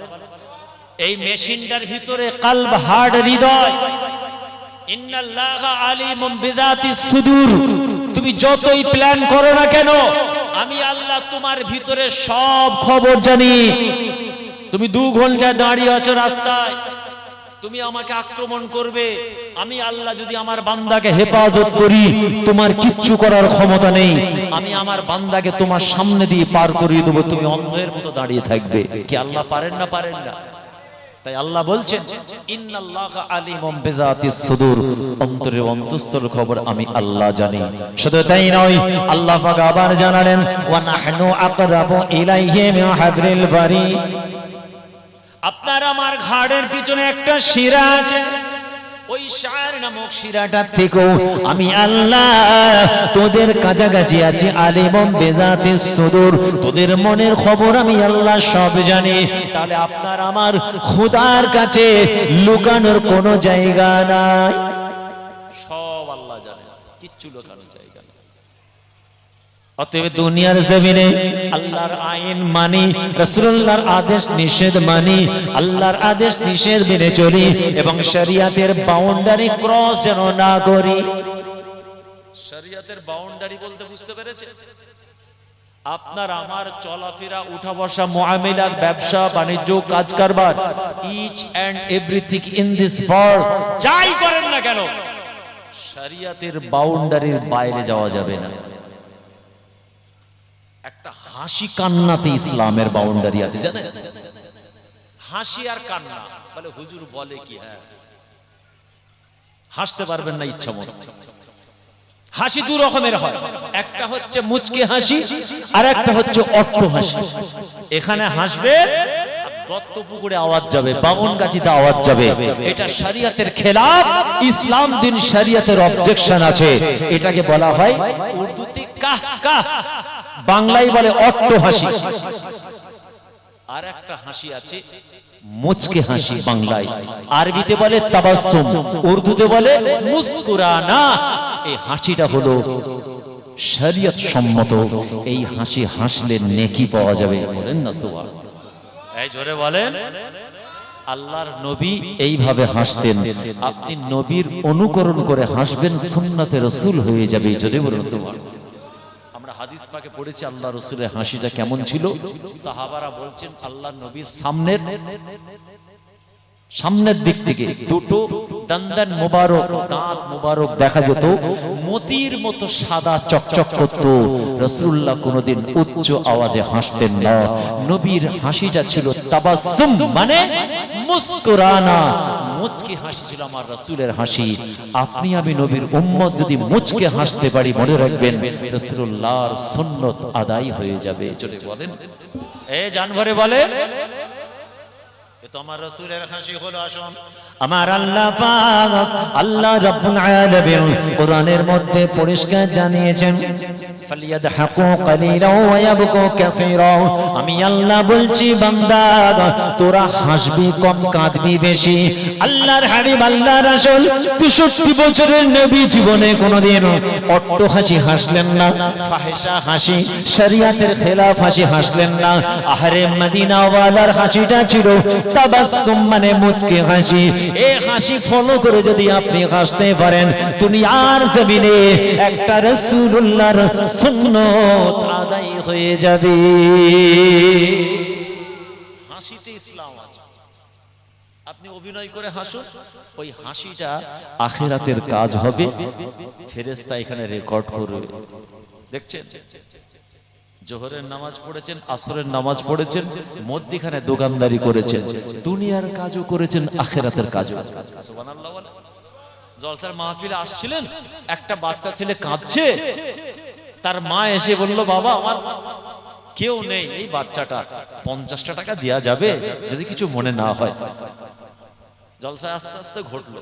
এই মেশিনটার ভিতরে কলব, হার্ট, হৃদয়। ইন্নাল্লাহা আলিমুম বিযাতিস সুদূর। তুমি যতই প্ল্যান করো না কেন, আমি আল্লাহ তোমার ভিতরে সব খবর জানি। তুমি 2 ঘন্টা দাঁড়িয়ে আছো রাস্তায়, তুমি আমাকে আক্রমণ করবে, আমি আল্লাহ যদি আমার বান্দাকে হেফাজত করি, তোমার কিচ্ছু করার ক্ষমতা নেই। আমি আমার বান্দাকে তোমার সামনে দিয়ে পার করিয়ে দেবো, তুমি অন্ধের মতো দাঁড়িয়ে থাকবে। কি আল্লাহ পারেন না? পারেন না? তাই আল্লাহ বলছেন, ইন্নাল্লাহা আলিমুম বিযাতিস সুদূর, অন্তরের অন্তঃস্থল খবর আমি আল্লাহ জানি। শুধু তাই নয়, আল্লাহ পাক আবার জানালেন, ওয়া নাহনু আকরাবু ইলাইহি মিন হাবলিল বারিদ। আপনার আমার ঘাড়ের পিছনে একটা শিরা আছে, ওই শার নামক শিরাটা থেকেও আমি আল্লাহ তোদের কাছাকাছি আছি। আলিমুম বিযাতিস সুদূর, তোদের মনের খবর আমি আল্লাহ সব জানি। তাহলে আপনার আমার খোদার কাছে লুকানোর কোনো জায়গা নাই, সব আল্লাহ জানে, কিচ্ছু লুকানোর জায়গা নেই। অতএব দুনিয়ার জমিনে আল্লাহর আইন মানি, রাসূলুল্লাহর আদেশ নিষেধ মানি, আল্লাহর আদেশ নিষেধ মেনে চলি, এবং শরিয়াতের বাউন্ডারি ক্রস যেন না করি। শরিয়াতের বাউন্ডারি বলতে বুঝতে পেরেছেন? আপনার আমার চলাফেরা, উঠা বসা, মুআমালাত, ব্যবসা বাণিজ্য, কাজ কারবার, each and everything in this world, যাই করেন না কেন, শরিয়াতের বাউন্ডারির বাইরে যাওয়া যাবে না। একটা হাসি কান্নাতে ইসলামের বাউন্ডারি আছে, জানেন? হাসি আর কান্না বলে হুজুর বলে কি? হ্যাঁ, হাসতে পারবেন না ইচ্ছা মতো। হাসি 2 রকমের হয়, একটা হচ্ছে মুচকি হাসি, আর একটা হচ্ছে অট্ট হাসি। এখানে হাসবে, দত্তপুকুরে আওয়াজ যাবে, বামনগাছিতে আওয়াজ যাবে, এটা শরিয়াতের খেলাফ। ইসলাম দিন শরিয়াতের অবজেকশন আছে, এটাকে বলা হয় উর্দুতে কাহ কাহ, বাংলায় বলে অট্ট হাসি। আর একটা হাসি আছে মুচকি হাসি, বাংলায়, আরবিতে বলে তাবাসসুম, উর্দুতে বলে মুস্কুরানা। এই হাসিটা হলো শরিয়ত সম্মত। এই হাসি হাসলে নেকি পাওয়া যাবে, বলেন না সুবহানাল্লাহ? এই জোরে বলেন। আল্লাহর নবী এইভাবে হাসতেন, আপনি নবীর অনুকরণ করে হাসবেন, সুন্নাতে রাসূল হয়ে যাবে। যদি বলেন সুবহানাল্লাহ। আমরা হাদিস পাকে পড়েছি আল্লাহ রাসূলের হাসিটা কেমন ছিল। সাহাবারা বলছেন, আল্লাহর নবীর সামনের দিক থেকে 2টো দন্দন মুবারক, দাঁত মুবারক দেখা যেত, মতির মতো সাদা চকচক করত। রাসূলুল্লাহ কোনোদিন উচ্চ আওয়াজে হাসতেন না। নবীর হাসিটা ছিল তাবাসসুম, মানে মুস্কুরানা, মুচকি হাসি ছিল আমার রাসূলের হাসি। আপনি আমি নবীর উম্মত যদি মুচকে হাসতে পারি, মনে রাখবেন রাসূলুল্লাহর সুন্নাত আদায় হয়ে যাবে। চলে বলেন, এই জানভরে বলে, এ তো আমার রাসূলের হাসি হলো। আসুন, আমার আল্লাহ পাক, আল্লাহ রাব্বুল আলামিন কোরআনের মধ্যে পরিষ্কার জানিয়েছেন, ফালিয়াদহাকু কালিলা ওয়া ইয়াবকু কাসীরা। আমি আল্লাহ বলছি, বান্দা তোরা হাসবি কম, কাঁদবি বেশি। আল্লাহর হাবিব, আল্লাহর রাসূল 63 বছরের নবী জীবনে কোনোদিন অট্ট হাসি হাসলেন না, ফাহিশা হাসি, শরিয়াতের খেলাফ হাসি হাসলেন না। আহরে মদিনা ওয়ালার হাসিটা ছিল তাবাসসুম, মানে মুচকি হাসি। এই হাসি ফলো করে যদি আপনি হাসতে পারেন, দুনিয়ার জমিনে একটা রাসূলুল্লাহর সুন্নাত আদায় হয়ে যাবে। হাসিতে ইসলাম আছে। আপনি অভিনয় করে হাসুন, ওই হাসিটা আখিরাতের কাজ হবে। ফেরেশতা এখানে রেকর্ড করবে। দেখছেন, জোহরের নামাজ পড়েছেন, আসরের নামাজ পড়েছেন, মধ্যখানে দোকানদারি করেছেন, দুনিয়ার কাজও করেছেন, আখিরাতের কাজও। সুবহানাল্লাহ। জলসার মাহফিলে আসছিলেন, একটা বাচ্চা ছেলে কাঁদছে, তার মা এসে বলল, বাবা আমার কেউ নেই, এই বাচ্চাটা 50টা টাকা দেয়া যাবে যদি কিছু মনে না হয়। জলসা আস্তে আস্তে ঘটলো,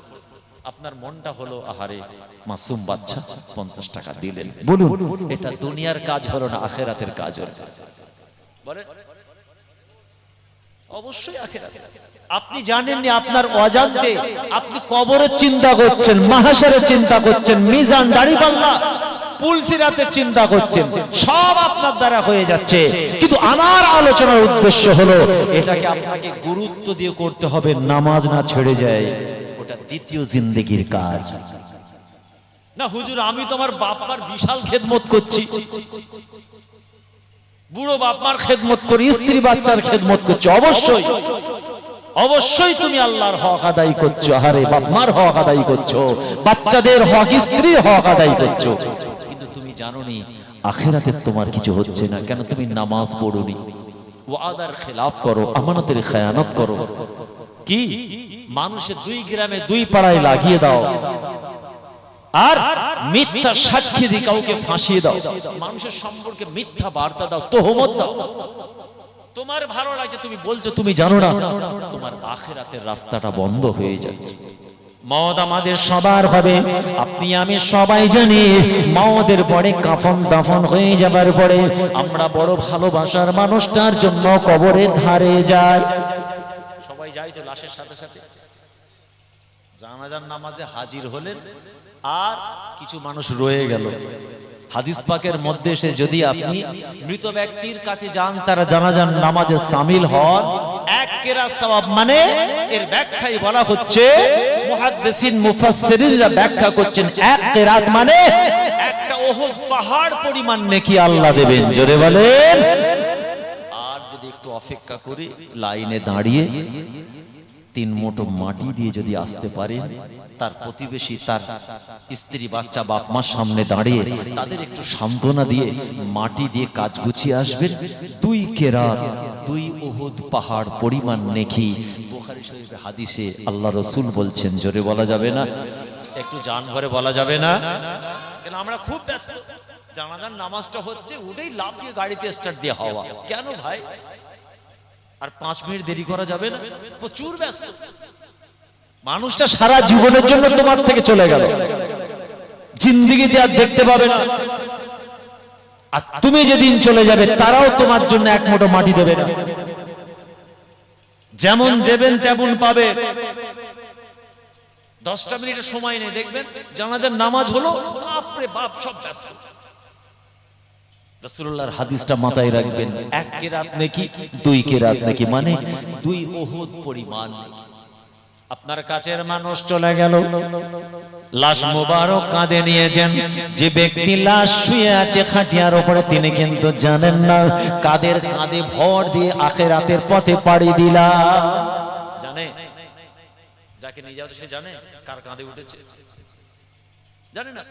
আপনার মনটা হলো, আহারে মাসুম বাচ্চা, 50 টাকা দিলেন। বলুন, এটা দুনিয়ার কাজ হলো না আখিরাতের কাজ হলো? বলে অবশ্যই আখিরাত। আপনি জানেননি, আপনার অজান্তে আপনি কবরের চিন্তা করছেন, মাহশারের চিন্তা করছেন, মিজান, দাড়িপাল্লা, পুলসিরাতের চিন্তা করছেন, সব আপনার দ্বারা হয়ে যাচ্ছে। কিন্তু আমার আলোচনার উদ্দেশ্য হলো, এটাকে আপনাকে গুরুত্ব দিয়ে করতে হবে, নামাজ না ছেড়ে যায়, ওটা দ্বিতীয় জিন্দেগির কাজ। না হুজুর, আমি তোমার বাপমার বিশাল খেদমত করছি, বুড়ো বাপমার খেদমত করি, স্ত্রী বাচ্চার খেদমত করছি। অবশ্যই অবশ্যই তুমি আল্লাহর হক আদায় করছো, আরে বাপমার হক আদায় করছো, বাচ্চাদের হক, স্ত্রীর হক আদায় করছো। কিন্তু তুমি জানোনি আখিরাতে তোমার কিছু হচ্ছে না। কেন? তুমি নামাজ পড়োনি, ওয়াদার খেলাফ করো, আমানতের খেয়ানত করো। কি মানুষের 2 গ্রামে 2 পাড়ায় লাগিয়ে দাও, আর মিথ্যা সাক্ষী দিয়ে কাউকে ফাঁসিয়ে দাও, মানুষের সম্পর্কে মিথ্যা বার্তা দাও, তোহমত দাও। তোমার ভালো লাগছে, তুমি বলছো তুমি জানো না, তোমার আখিরাতের রাস্তাটা বন্ধ হয়ে যাচ্ছে। মওত আমাদের সবার হবে, আপনি আমি সবাই জানি। মওতের পরে কাফন দাফন হয়ে যাবার পরে আমরা বড় ভালোবাসার মানুষটার জন্য কবরের ধারে যাই। সবাই যাই তো লাশের সাথে সাথে। জানাজার নামাজে হাজির হলেন, আর কিছু মানুষ রয়ে গেল। হাদিস পাকের মধ্যে এসে যদি আপনি মৃত ব্যক্তির কাছে যান, তারা জানাজার নামাজে শামিল হন, 1 কেরাত সওয়াব। মানে এর ব্যাখ্যায় বলা হচ্ছে, মুহাদ্দিসিন মুফাসসিরিনরা ব্যাখ্যা করছেন, 1 কেরাত মানে একটা উহুদ পাহাড় পরিমাণ নেকি আল্লাহ দেবেন। জোরে বলেন। আর যদি একটু অপেক্ষা করে লাইনে দাঁড়িয়ে 3 মুঠো মাটি দিয়ে যদি আসতে পারেন, তার প্রতিবেশী, তার স্ত্রী, বাচ্চা, বাপ মার সামনে দাঁড়িয়ে তাদের একটু সান্ত্বনা দিয়ে মাটি দিয়ে কাজ গুছিয়ে আসবেন, 2 কেরাত, 2 উহুদ পাহাড় পরিমাণ নেকি। বুখারী শরীফের হাদিসে আল্লাহ রাসূল বলছেন, জোরে বলা যাবে না, একটু জান ভরে বলা যাবে না? কেন আমরা খুব ব্যস্ত, জানাজার নামাজটা হচ্ছে, উঠেই লাফ দিয়ে গাড়িতে স্টার্ট দিয়ে হওয়া। কেন ভাই? আর 5 মিনিট দেরি করা যাবে না? প্রচুর ব্যস্ত। মানুষটা সারা জীবনের জন্য তোমার থেকে চলে গেল, জিন্দেগিতে আর দেখতে পাবে না। আর তুমি যেদিন চলে যাবে, তারাও তোমার জন্য 1 মুঠো মাটি দেবে না। যেমন দেবেন তেমন পাবে। 10টা মিনিটের সময় নেই, দেখবেন জানাজার নামাজ হলো, বাপরে বাপ সব ব্যস্ত। রাসূলুল্লাহর হাদিসটা মাথায় রাখবেন, 1 কেরাত নেকি, 2 কেরাত নেকি, মানে 2 উহুদ পরিমাণ নেকি। আপনার কাছের মানুষ চলে গেল, লাশ মোবারক কাঁধে নিয়েছেন, যে ব্যক্তি লাশ শুয়ে আছে খাটিয়ার উপরে, তিনি কিন্তু জানেন না কাদের কাঁধে ভর দিয়ে আখিরাতের পথে পাড়ি দিলাম। জানে? যাকে নিয়ে যাও সে জানে কার কাঁধে উঠেছে? জানে না।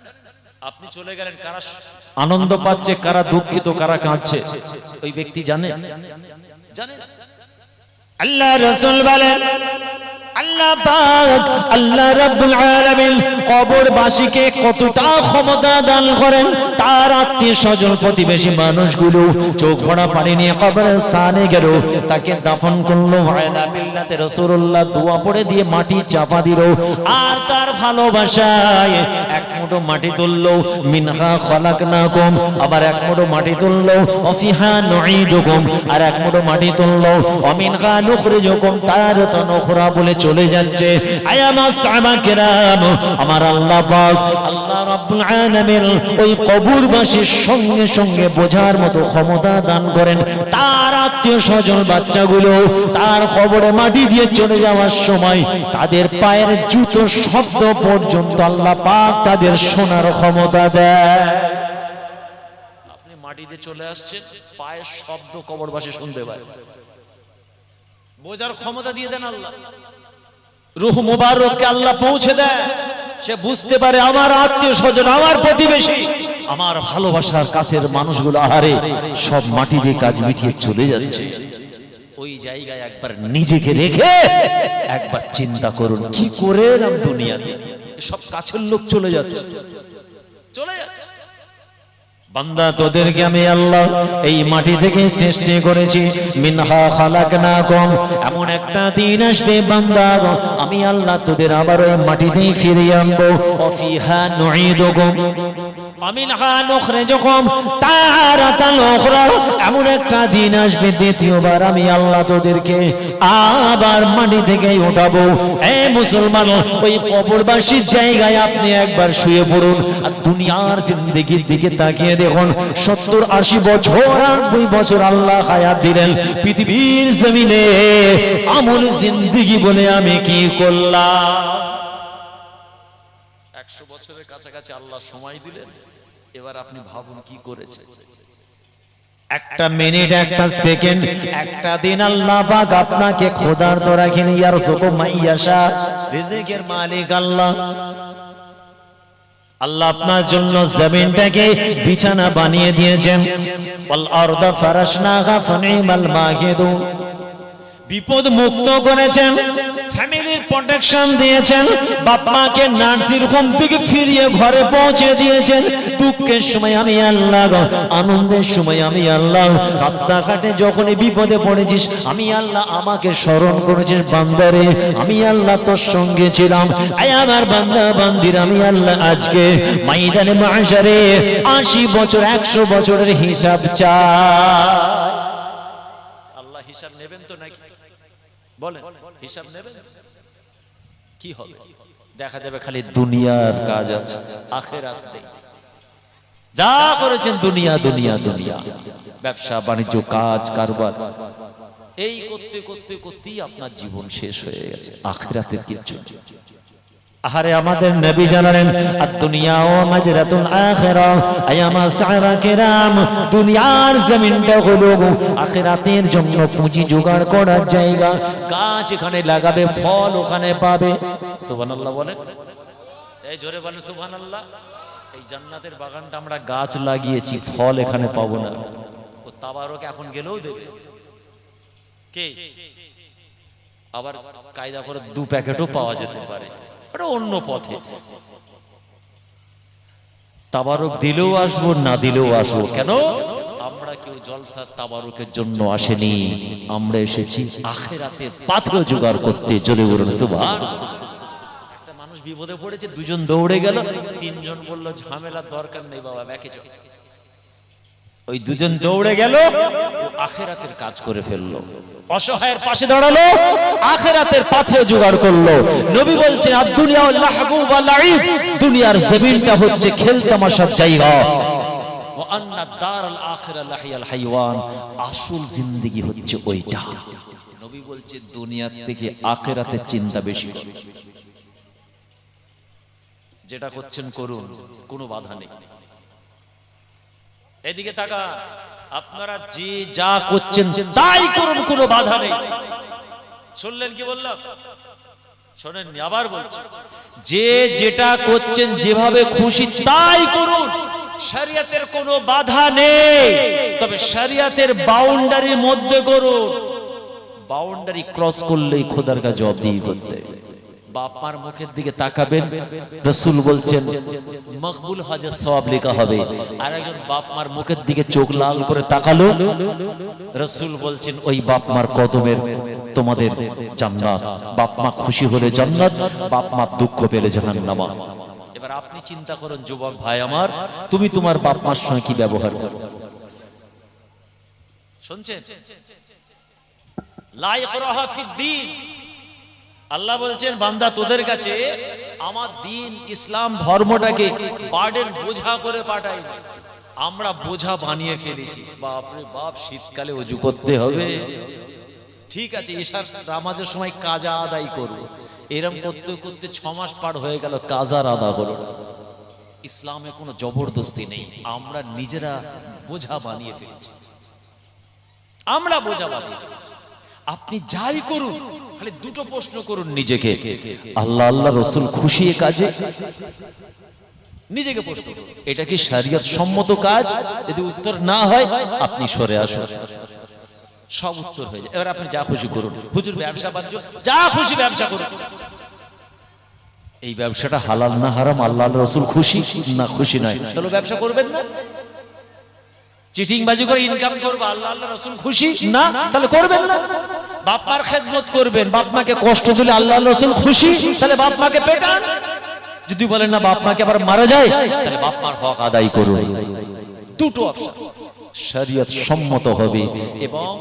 আপনি চলে গেলেন, কারা আনন্দ পাচ্ছে, কারা দুঃখিত, কারা কাঁদছে, ওই ব্যক্তি জানে? জানে না। আল্লাহ রাসূল বলেন, আল্লাহ পাক আল্লাহ রাব্বুল আলামিন কবরবাসীকে কতটা ক্ষমতা দান করেন, তার আত্মীয় স্বজন প্রতিবেশী মানুষগুলো চোখ ভরা পানি নিয়ে কবরস্থানে গেল, তাকে দাফন করলো, আলা মিল্লাতে রাসূলুল্লাহ দোয়া পড়ে দিয়ে মাটি চাপা দিল, আর তার ভালোবাসায় এক মুঠো মাটি তুললো, মিনহা খলাকনাকুম, আবার এক মুঠো মাটি তুললো, ওয়াফিহা নুঈদুকুম, আর এক মুঠো মাটি তুললো, ওয়ামিনহা নুখরিজুকুম তারাতান উখরা বলে চলে যাচ্ছে। আয়ামা সাহাবা কিরাম, আমার আল্লাহ পাক আল্লাহ রাব্বুল আলামিন ওই কবরবাসীর সঙ্গে সঙ্গে বোঝার মতো ক্ষমতা দান করেন, তার আত্মীয় স্বজন বাচ্চাগুলো তার কবরে মাটি দিয়ে চলে যাওয়ার সময় তাদের পায়ের জুতো শব্দ পর্যন্ত আল্লাহ পাক তাদের শোনার ক্ষমতা দেয়। আপনি মাটি দিয়ে চলে আসছেন, পায়ের শব্দ কবরবাসী শুনতে পায়, বোঝার ক্ষমতা দিয়ে দেন আল্লাহ। রূহ মুবারককে আল্লাহ পৌঁছে দেয়, সে বুঝতে পারে আমার আত্মীয় স্বজন, আমার প্রতিবেশী, আমার ভালোবাসার কাছের মানুষগুলো আহারে সব মাটি দিয়ে কাজ মিটিয়ে চলে যাচ্ছে। ওই জায়গায় একবার নিজেকে রেখে একবার চিন্তা করুন, কি করে এলাম দুনিয়াতে, সব কাছের লোক চলে যাচ্ছে, চলে যাচ্ছে। বান্দা তোদেরকে আমি আল্লাহ এই মাটি থেকে সৃষ্টি করেছি, মিনহা খালাকনাকুম, এমন একটা দিন আসবে বান্দা আমি আল্লাহ তোদের আবার ওই মাটিতেই ফিরিয়ে আনবো, ওয়াফিহা নুঈদুকুম ওয়ামিনহা নুখরিজুকুম তারাতান উখরা, এমন একটা দিন আসবে দ্বিতীয়বার আমি আল্লাহ তোদেরকে আবার মাটি থেকে উঠাবো। এ মুসলমান, ওই কবরবাসীর জায়গায় আপনি একবার শুয়ে পড়ুন আর দুনিয়ার জিন্দেগির দিকে তাকিয়ে দেখুন, 70-80 বছর 80 বছর আল্লাহ হায়াত দিলেন, পৃথিবীর জমিনে আমল জিন্দেগি বলে আমি কি করলাম? 100 বছরের কাছাকাছি আল্লাহ সময় দিলেন, এবার আপনি ভাবুন কি করেছে। একটা মিনিট, একটা সেকেন্ড, একটা দিন আল্লাহ পাক আপনাকে খোদার্ত রাখেন, ইয়ারযুকু মাইয়াশা, রিজিকের মালিক আল্লাহ। আল্লাহ আপনার জন্য জমিনটাকে বিছানা বানিয়ে দিয়েছেন, ওয়াল আরদা ফারাশনাহা ফানিমাল মাহিদু, বিপদ মুক্ত করেছেন, ফ্যামিলির প্রোটেকশন দিয়েছেন, বাপ মাকে নার্সিং হোম থেকে ফিরিয়ে ঘরে পৌঁছে দিয়েছেন। দুঃখের সময় আমি আল্লাহ, আনন্দের সময় আমি আল্লাহ, রাস্তাঘাটে যখনই বিপদে পড়েছিস আমি আল্লাহ আমাকে স্মরণ করেছিস, বান্দারে আমি আল্লাহ তোর সঙ্গে ছিলাম। আয় আমার বান্দা বান্দির, আমি আল্লাহ আজকে ময়দানে মাহশারে 80 বছর 100 বছরের হিসাব চাই। আল্লাহ হিসাব নেবেন তো নাকি? বলেন, হিসাব নেবেন? কি হবে? দেখা যাবে খালি দুনিয়ার কাজ আছে, আখিরাত নেই। যা করেছেন দুনিয়া দুনিয়া দুনিয়া, ব্যবসা বাণিজ্য কাজ কারবার, এই করতে করতে করতেই আপনার জীবন শেষ হয়ে গেছে, আখিরাতের কিচ্ছু নেই। আহারে আমাদের নবী জানালেন, আদ-দুনিয়া ওয়া মাজরাতুল আখিরাহ, আয়ামা সাহাবা কিরাম, দুনিয়ার জমিনটা হলো আখিরাতের জন্য পুঁজি জোগাড় করার জায়গা। গাছ এখানে লাগাবে, ফল ওখানে পাবে। সুবহানাল্লাহ বলেন, এই জোরে বলেন সুবহানাল্লাহ। এই জান্নাতের বাগানটা আমরা গাছ লাগিয়েছি, ফল এখানে পাবো না। ও তাবারক এখন গেলেও দেবে কে? আবার কায়দা করে 2 প্যাকেটও পাওয়া যেতে পারে, এটা অন্য পথে। তাবারক দিলেও আসবো, না দিলেও আসবো। কেন? আমরা কেউ জলসা তাবারকের জন্য আসেনি, আমরা এসেছি আখিরাতের পাথর জোগাড় করতে। চলে বলুন সুবহানাল্লাহ। একটা মানুষ বিপদে পড়েছে, 2 জন দৌড়ে গেল, 3 জন বলল ঝামেলার দরকার নেই বাবা, ব্যাকে চল। ওই 2 জন দৌড়ে গেল, আখিরাতের কাজ করে ফেললো, অসহায়ের পাশে দাঁড়ালো, আখিরাতের পাথে জোগাড় করলো। নবী বলছেন, আদ-দুনিয়া লাহবু ওয়া লাইব, দুনিয়ার জমিনটা হচ্ছে খেলতামাশার জায়গা, ওয়া আন্না দারাল আখিরা লাহিয়াল হাইওয়ান, আসল জিন্দেগি হচ্ছে ওইটা। নবী বলছে দুনিয়ার থেকে আখিরাতের চিন্তা বেশি করুন, যেটা করছেন করুন, কোনো বাধা নেই। এদিকে তাকান, আপনারা যে যা করছেন তাই করুন, কোনো বাধা নেই। শুনলেন কি বললাম? শোনেননি, আবার বলছি, যে যেটা করছেন যেভাবে খুশি তাই করুন, শরিয়তের কোনো বাধা নেই, তবে শরিয়তের বাউন্ডারির মধ্যে করুন। বাউন্ডারি ক্রস করলেই খোদার কাছে জবাবদিহি করতে। বাপ মার মুখের দিকে তাকাবেন, রাসূল বলছেন মকবুল হজের সওয়াব লেখা হবে। আর একজন বাপ মার মুখের দিকে চোখ লাল করে তাকালো, রাসূল বলছেন ওই বাপ মার কদমের তোমাদের জান্নাত। বাপ মা খুশি হলে জান্নাত, বাপ মা দুঃখ পেলে জাহান্নাম। এবার আপনি চিন্তা করুন যুবক ভাই আমার, তুমি তোমার বাপ মার সঙ্গে কি ব্যবহার করো? শুনছেন? লা ইকরাহা ফিদ্দীন। আল্লাহ বলছেন বান্দা তোদের কাছে আমার দিন ইসলাম ধর্মটাকে বার্ডেন বোঝা করে পাঠাই না, আমরা বোঝা বানিয়ে ফেলেছি। বাপরে বাপ, শীতকালে ওযু করতে হবে, ঠিক আছে ঈশার নামাজের সময় কাজা আদায় করব, এরকম করতে করতে 6 মাস পার হয়ে গেল, কাজার আদা হলো। ইসলামে কোনো জবরদস্তি নেই, আমরা নিজেরা বোঝা বানিয়ে ফেলেছি, আমরা বোঝা বানিয়ে ফেলেছি। আপনি যাই করুন, খালি দুটো প্রশ্ন করুন নিজেকে, আল্লাহ আল্লাহ রাসূল খুশি এ কাজে? নিজেকে প্রশ্ন করুন, এটা কি শরিয়ত সম্মত কাজ? যদি উত্তর না হয় আপনি সরে আসুন, সব উত্তর হয়ে যায়। এবার আপনি যা খুশি করুন, হুজুর ব্যবসা বাণিজ্য যা খুশি ব্যবসা করুন, এই ব্যবসাটা হালাল না হারাম, আল্লাহ রাসূল খুশি না খুশি নয়, তাহলে ব্যবসা করবেন না। চিটিংবাজি করে ইনকাম করবে, আল্লাহ আল্লাহ রাসূল খুশি না, তাহলে করবেন না। বাপ মার খেদমত করবেন, বাপ মাকে কষ্ট দিলে আল্লাহ আল্লাহ রাসূল খুশি, তাহলে বাপ মাকে পেটান। যদি বলেন না বাপ মাকে আবার মারা যায়, তাহলে বাপ মার হক আদায় করুন। দুটো অপশন, শরিয়ত সম্মত হবে এবং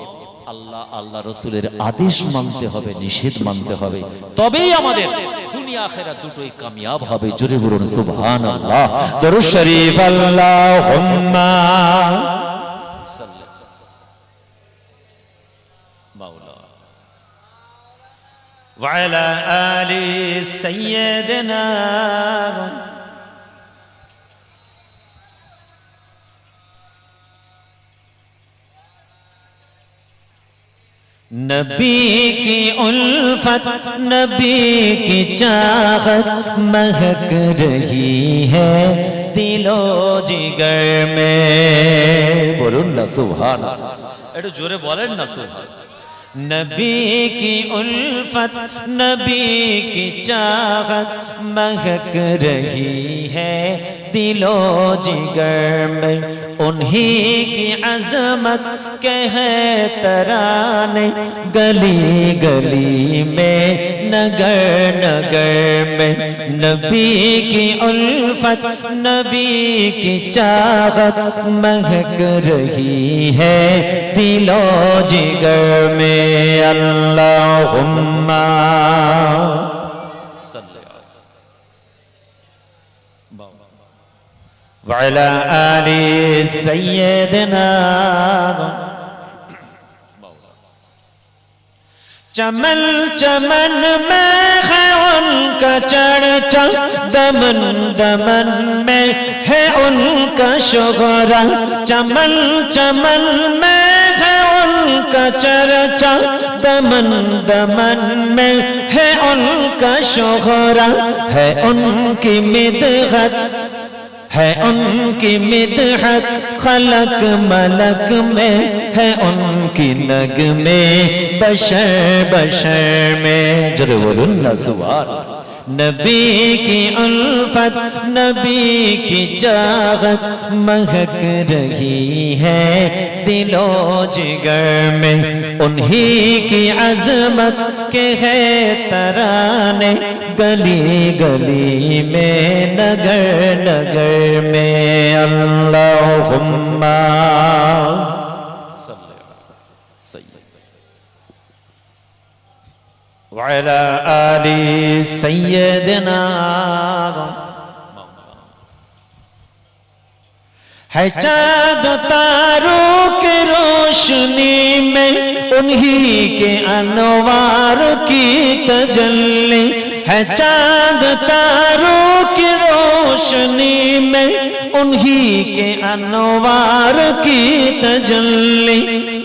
আল্লাহ আল্লাহ রাসূলের আদেশ মানতে হবে, নিষেধ মানতে হবে, তবেই আমাদের দুনিয়া আখিরাত দুটোই কামিয়াব হবে। জোরে বলুন সুবহানাল্লাহ। দরুদ শরীফ আল্লাহুম্মা সাল্লি মাওলা ওয়া আলা আলি সাইয়্যিদিনা। नबी की उल्फत नबी की चाहत महक रही है दिलो जिगर में। बोलूं ना सुभान, একটু জোরে বলেন না সুবহান। नबी की उल्फत नबी की चाहत महक रही है दिलो जिगर में, उन्हीं की अजमत के है तराने गली गली में नगर नगर में। नबी की उल्फत नबी की चाहत महक रही है दिलो जिगर में। अल्लाहुम्मा वअला आलि सय्यिदिना। चमन चमन में है उनका चर्चा, दमन दमन में है उनका शोहरा। चमन चमन में है उनका चर्चा, दमन दमन में है उनका शोहरा। है उनकी मिदहत है उनकी मिदहत खलक मलक में, है उनकी नगमे बशर बशर में। जरे बोलूं ना सुभान। नबी की उल्फत नबी की चाहत महक रही है दिलो जिगर में, उन्हीं की अजमत के है तराने गली गली में नगर नगर में। अल्लाहुम्मा वअला आलि सय्यिदिना। है चाँद तारों की रोशनी में उन्हीं के अनवार की तजल्ली। है चाँद तारों की रोशनी में उन्हीं के अनवार की तजल्ली।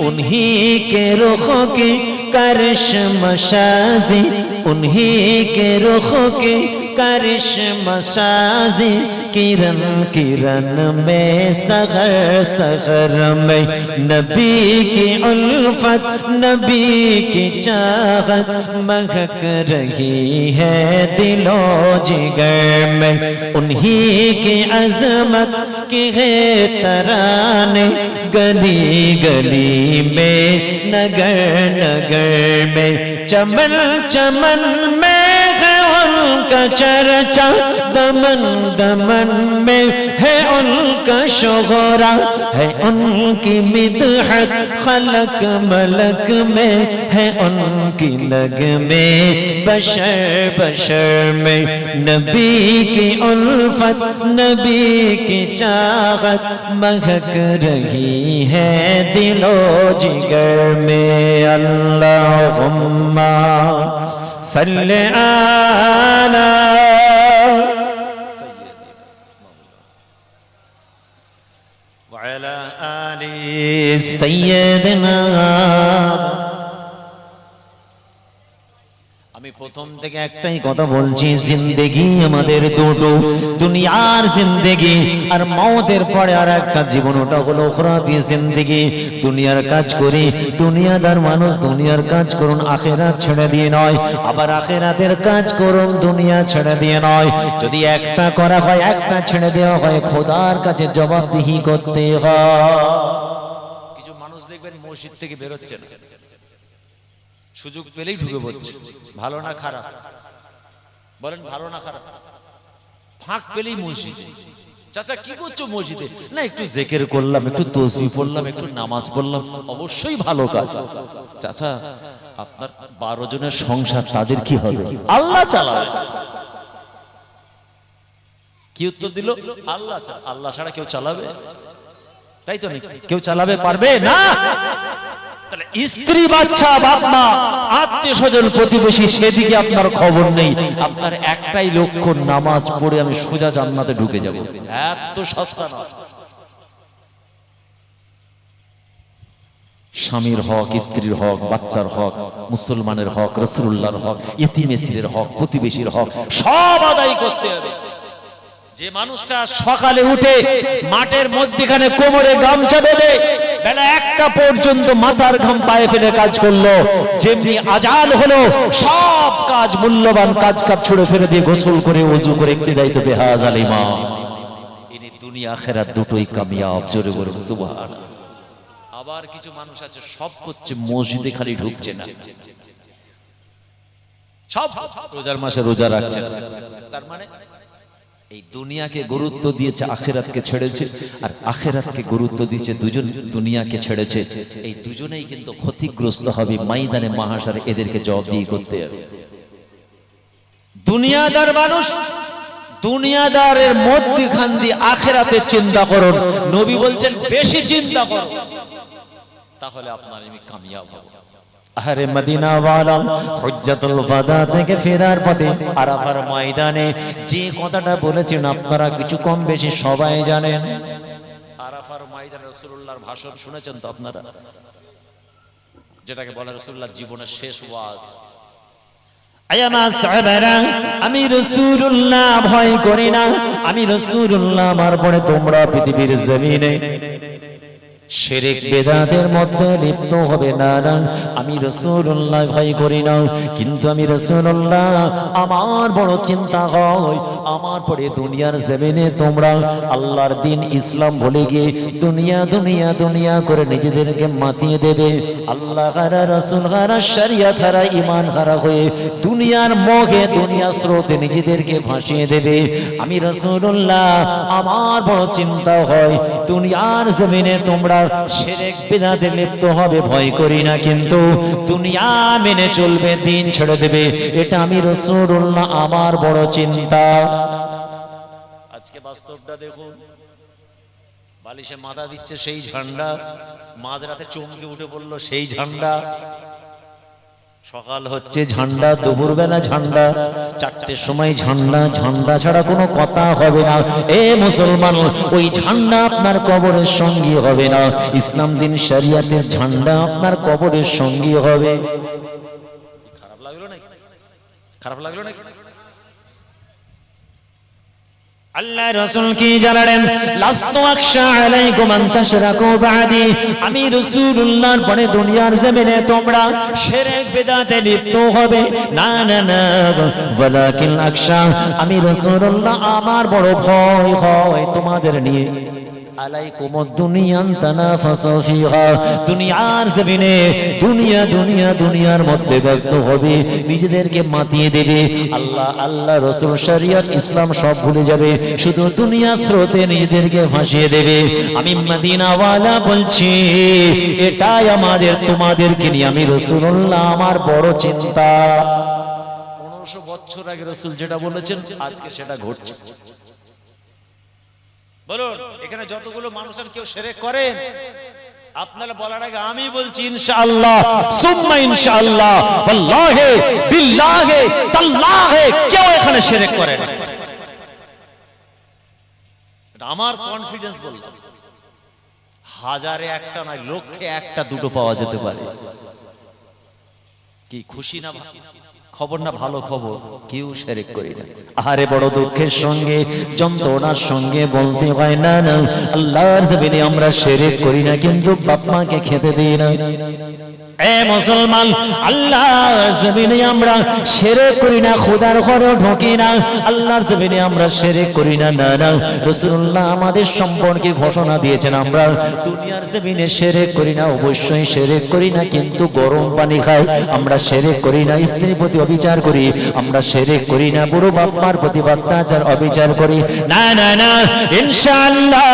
उन्हीं के रुख की करश्मशाज़ी उन्हीं के रुख के करश्मशाज़ी किरण किरण में सगर सगर में नबी की उल्फत नबी की चाहत महक रही है दिलो जिगर में उन्हीं की अजमत की है तराने गली गली में नगर नगर में चमन चमन में है उनका चर्चा दमन दमन में है उनका शोहरा है उनकी मिदहत खलक मलक में है उनकी नग में बशर बशर में नबी की उल्फत नबी की चाहत महक रही है दिलो जिगर में अल्लाहुम्मा सल्ले आला वअला आलि सय्यिदना। আমি প্রথম থেকে একটাই কথা বলছি, জিন্দেগি আমাদের দুটো, দুনিয়ার জিন্দেগি আর মওতের পরে আর একটা জীবন, ওটা হলো আখিরাতি জিন্দেগি। দুনিয়ার কাজ করি, দুনিয়াদার মানুষ দুনিয়ার কাজ করুন, আখিরাত ছেড়ে দিয়ে নয়। আবার আখিরাতের কাজ করুন, দুনিয়া ছেড়ে দিয়ে নয়। যদি একটা করা হয়, একটা ছেড়ে দেওয়া হয়, খোদার কাছে জবাবদিহি করতে হয়। কিছু মানুষ দেখবেন মসজিদ থেকে বের হচ্ছে না, সুযোগ পেলেই ঢুকে পড়ছে। ভালো না খারাপ বলেন? ভালো না খারাপ? ফাঁক পেলেই মসজিদে। চাচা কি করছো মসজিদে? না একটু জিকির করলাম, একটু তাসবিহ পড়লাম, একটু নামাজ পড়লাম। অবশ্যই ভালো কাজ। চাচা আপনার 12 জনের সংসার, তাদের কি হবে? আল্লাহ চালাবে। কি উত্তর দিল? আল্লাহ। আল্লাহ ছাড়া কেউ চালাবে? তাই তো নাকি? কেউ চালাবে পারবে না। তাহলে স্ত্রী বাচ্চা বাপ মা আত্মীয় স্বজন প্রতিবেশী সেদিকে আপনার খবর নেই। আপনার একটাই লক্ষ্য, নামাজ পড়ে আমি সোজা জান্নাতে ঢুকে যাব। এত সস্তা না। স্বামীর হক, স্ত্রীর হক, বাচ্চার হক, মুসলমানের হক, রাসূলুল্লাহর হক, ইতিম এতিমের হক, প্রতিবেশীর হক সব আদায় করতে হবে। যে মানুষটা সকালে উঠে মাঠের মধ্যখানে কোমরে গামছা বেঁধে বেলা 1টা পর্যন্ত মাথার ঘাম পায়ে ফেলে কাজ করলো, যেমনি আজান হলো সব কাজ, মূল্যবান কাজ ছুড়ে ফেলে দিয়ে গোসল করে ওযু করে ইক্তিদাই তো বেহাযাল ইমাম। ইনি দুনিয়া আখিরাত দুটোই কামিয়াব। জোরে বলুন সুবহানাল্লাহ। আবার কিছু মানুষ আছে সব করছে, মসজিদে খালি ঢুকছে না। সব রোজার মাসে রোজা রাখছে, তার মানে এই দুনিয়াকে গুরুত্ব দিয়েছে, আখিরাতকে ছেড়েছে। আর আখিরাতকে গুরুত্ব দিয়েছে, দুজন দুনিয়াকে ছেড়েছে। এই দুজনেই কিন্তু ক্ষতিগ্রস্ত হবে ময়দানে মাহশারে। এদেরকে জবাবদিহি করতে হবে। দুনিয়াদার মানুষ, দুনিয়াদারের মধ্যখান দিয়ে আখিরাতের চিন্তা করুন। নবী বলছেন বেশি চিন্তা করুন, তাহলে আপনার আমি কামিয়াব হব। আরে মদিনা ওয়ালা হুজ্জাতুল ওয়াদা থেকে ফেরার পথে আরাফার ময়দানে যে কথাটা বলেছেন আপনারা কিছু কম বেশি সবাই জানেন। আরাফার ময়দানে রাসূলুল্লাহর ভাষণ শুনেছেন তো আপনারা, যেটাকে বলে রাসূলুল্লাহর জীবনের শেষ ওয়াজ। আয়ামা সাহাবারা, আমি রাসূলুল্লাহ ভয় করি না, আমি রাসূলুল্লাহ, আমার পরে তোমরা পৃথিবীর জমিনে শিরক বিদআতের মধ্যে লিপ্ত হবে না। আমি রাসূলুল্লাহ ভয় করি না, কিন্তু আমি রাসূলুল্লাহ, আমার বড় চিন্তা হয় আমার পরে দুনিয়ার জমিনে তোমরা আল্লাহর দ্বীন ইসলাম ভুলে গিয়ে দুনিয়া দুনিয়া দুনিয়া করে নিজেদেরকে মাতিয়ে দেবে। আল্লাহ হারা, রাসূল হারা, শরিয়ত হারা, ঈমান হারা হয়ে দুনিয়ার মোহে, দুনিয়ার স্রোতে নিজেদেরকে ভাসিয়ে দেবে। আমি রাসূলুল্লাহ, আমার বড় চিন্তা হয় দুনিয়ার জমিনে তোমরা শিরক বিদআতে লিপ্ত হবে, ভয় করি না, কিন্তু দুনিয়া মেনে চলবে, দিন ছেড়ে দেবে, এটা আমি রাসূলুল্লাহ, আমার বড় চিন্তা। আজকে বাস্তবটা দেখুন, বালিশে মাথা দিচ্ছে সেই ঝান্ডা, মাঝরাতে চমকে উঠে বলল সেই ঝান্ডা। সকাল হচ্ছে ঝান্ডা, দুপুরবেলা ঝান্ডা, 4টের সময় ঝান্ডা, ঝান্ডা ছাড়া কোনো কথা হবে না। এ মুসলমান, ওই ঝান্ডা আপনার কবরের সঙ্গী হবে না। ইসলাম দিন শরিয়াতের ঝান্ডা আপনার কবরের সঙ্গী হবে। খারাপ লাগলো নাকি? খারাপ লাগলো নাকি? আল্লাহ রাসূল কি জানালেন? লাস্তু আখশা আলাইকুম আন তাশরাকু বাদি। আমি রাসূলুল্লাহর পরে দুনিয়ার জমিনে তোমরা শিরক বিদআতে লিপ্ত হবে না, না না। ওয়ালাকিন আখশা, আমি রাসূলুল্লাহ আমার বড় ভয় হয় তোমাদের নিয়ে। আলাইকুমুদ দুনিয়ান তানাফাসু ফিহা, দুনিয়ার জমিনে দুনিয়া দুনিয়া দুনিয়ার মধ্যে ব্যস্ত হবে, নিজেদেরকে মাতিয়ে দেবে। আল্লাহ আল্লাহ রাসূল শরিয়ত ইসলাম সব ভুলে যাবে, শুধু দুনিয়া স্রোতে নিজেদেরকে ভাসিয়ে দেবে। আমি মদিনাওয়ালা বলছি, এটাই আমাদের তোমাদেরকে নিয়ে আমি রাসূলুল্লাহ আমার বড় চিন্তা। 1500 বছর আগে রাসূল যেটা বলেছেন আজকে সেটা ঘটছে। বলুন, এখানে যতগুলো মানুষ আছেন কেউ শিরক করেন? আপনারা বলার আগে আমি বলছি ইনশাআল্লাহ সুম্মা ইনশাআল্লাহ ওয়াল্লাহি বিল্লাহি তাল্লাহি কেউ এখানে শিরক করে না। এটা আমার কনফিডেন্স বললাম। হাজারে একটা না, লক্ষে একটা দুটো পাওয়া যেতে পারে। কি খুশি না খবর না? ভালো খবর, কেউ শিরক করে না। আরে বড় দুঃখের সঙ্গে যন্ত্রণার সঙ্গে বলতে হয়, না না, আল্লাহর জমিনে আমরা শিরক করি না, কিন্তু বাপ মাকে খেতে দেই না। এ মুসলমান, আল্লাহর জমিনে আমরা শিরক করি না, খোদার ঘরেও ঢোকি না। আল্লাহর জমিনে আমরা শিরক করি না, না না। রাসূলুল্লাহ আমাদের সম্পর্কে ঘোষণা দিয়েছেন, আমরা দুনিয়ার জমিনে শিরক করি না, অবশ্যই শিরক করি না, কিন্তু গরম পানি খাই। আমরা শিরক করি না, স্ত্রীর প্রতি অবিচার করি। আমরা শিরক করি না, বুড়ো বাপ-মার প্রতি অত্যাচার অবিচার করি না, না না। ইনশাআল্লাহ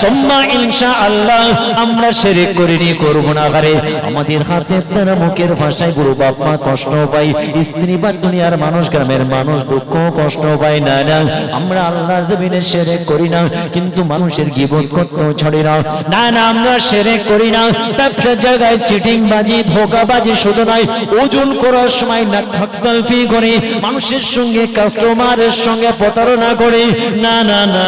সুম্মা ইনশাআল্লাহ আমরা শিরক করিনি, করব না। করে আমাদের হাতের দ্বারা মুখের ভাষায় বুড়ো বাপ-মা কষ্ট পায়, স্ত্রী বা দুনিয়ার মানুষ, গ্রামের মানুষ দুঃখ কষ্ট পায়, না না। আমরা আল্লাহর জমিনে শিরক করি না, কিন্তু মানুষের গীবত করতেও ছাড়ি না, না না। আমরা শিরক করি না, ব্যবসার জায়গায় চিটিংবাজি ধোঁকাবাজি শুধু নয়, ওজন করার সময় নাকফি করে, মানুষের সঙ্গে কাস্টমারের সঙ্গে প্রতারণা করে, না না না।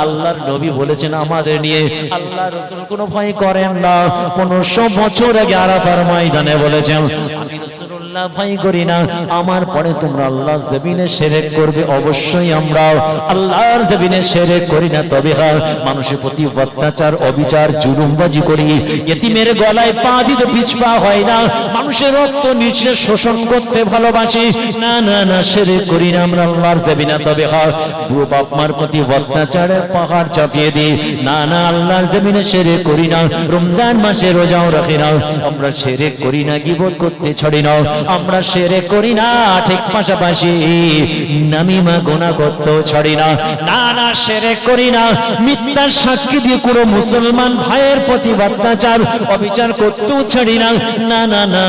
আল্লাহর নবী বলেছেন আমাদের নিয়ে, আল্লাহ রাসূল কোনো ভয় করেন না। 1500 বছর আগে আরাফার ময়দানে বলেছেন, আমি রাসূলুল্লাহ ভয় করি না, আমার পরে তোমরা আল্লাহর জমিনে শিরক করবে। অবশ্যই আমরা আল্লাহর জমিনে শিরক করি না, তবে হ্যাঁ মানুষের প্রতি অত্যাচার অবিচার জুলুমবাজি করি, ইতিমের গলায় পা দিতে পিছপা হয় না, মানুষের রক্ত নিচে শোষণ করতে ভালোবাসি, না না না। শিরক করি না আমরা আল্লাহর জমিনে, তবে হ্যাঁ বুড়ো বাপ মার প্রতি অত্যাচারের পাহাড় চাপিয়ে দিই, না না। আল্লাহর জমিনে শিরক করি না, রমজান মাসে রোজাও রাখি না। আমরা শিরক করি না, গীবত করতে ছাড়ি না। আমরা শিরক করি না, ঠিক পাশাপাশি নামিমা গুনাহ করতেও ছাড়ি না, না না। শিরক করি না, মিথ্যা সাক্ষী দিয়ে কোনো মুসলমান ভাইয়ের প্রতি অত্যাচার অবিচার করতেও ছাড়ি না, না না না।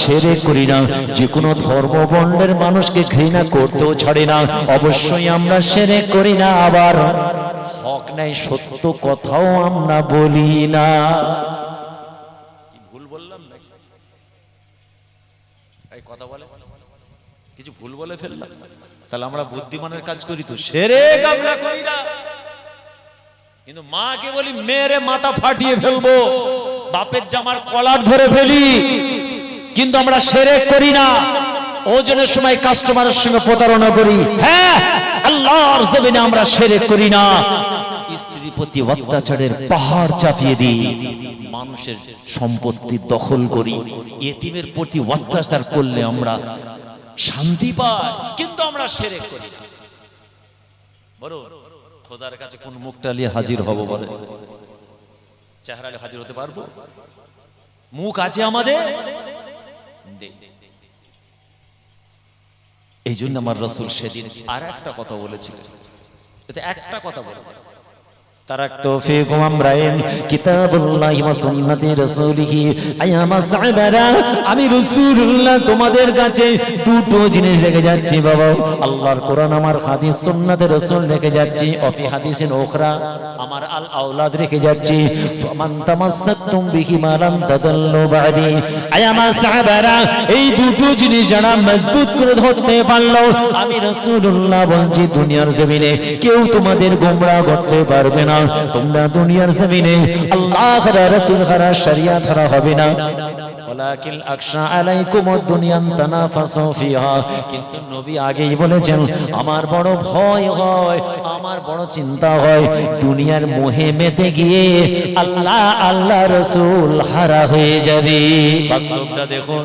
শিরক করি না, যে কোনো ধর্ম বর্ণের মানুষকে ঘৃণা করতেও ছাড়ি না। অবশ্যই আমরা শিরক করি না, আবার হক নাই সত্য কথাও আমরা বলি না। ভুল বললাম নাকি? এই কথা বলে কিছু ভুল বলে ফেললাম, তাহলে আমরা বুদ্ধিমানের কাজ করি তো। শিরক আমরা করি না, কিন্তু মাকে বলি মেরে মাথা ফাটিয়ে ফেলবো, বাপের জামার কলার ধরে ফেলি, কিন্তু আমরা শিরক করি না। ওজনের সময় কাস্টমারের সঙ্গে প্রতারণা করি, হ্যাঁ আল্লাহর জমিনে আমরা শিরক করি না। স্ত্রীর প্রতি অত্যাচারের পাহাড় চাপিয়ে দিই, মানুষের সম্পত্তি দখল করি, ইতিমের প্রতি অত্যাচার করলে আমরা শান্তি পাই, কিন্তু আমরা শিরক করি না। বলো খোদার কাছে কোন মুখটা নিয়ে হাজির হব? বলে চেহারা নিয়ে হাজির হতে পারবো? মুখ আছে আমাদের? এই জন্য আমার রাসূল সেদিন আর একটা কথা বলেছিলেন, এতে একটা কথা বলে, তারাকতু ফীকুম আমরাইন কিতাবুল্লাহি ওয়া সুন্নতি রাসূলিহি আয়ামা সাহাবারা, আমি রাসূলুল্লাহ তোমাদের কাছে দুটো জিনিস রেখে যাচ্ছি বাবা, আল্লাহর কোরআন, আমার হাদিস সুন্নাতে রাসূল রেখে যাচ্ছি, অফি হাদিসিন উখরা আমার আল আওলাদ রেখে যাচ্ছি, ফামান তামাসসাকতুম বিহি মা লাম তাদাল্লু বাদি। আয়ামা সাহাবারা, এই দুটো জিনিস যারা মজবুত করে ধরতে পারলো, আমি রাসূলুল্লাহ বলছি দুনিয়ার জমিনে কেউ তোমাদের গোমরাহ করতে পারবে না। তোমরা দুনিয়ার জমিনে আল্লাহ হারা রাসূল হারা শরিয়াত হারা হবে না। ওয়ালাকিন আকশা আলাইকুমুদ দুনিয়া তানাফাসু ফিহা, কিন্তু নবী আগেই বলেছেন আমার বড় ভয় হয়, আমার বড় চিন্তা হয় দুনিয়ার মোহে মেতে গিয়ে আল্লাহ আল্লাহ রাসূল হারা হয়ে যাবে। বাস্তবটা দেখুন,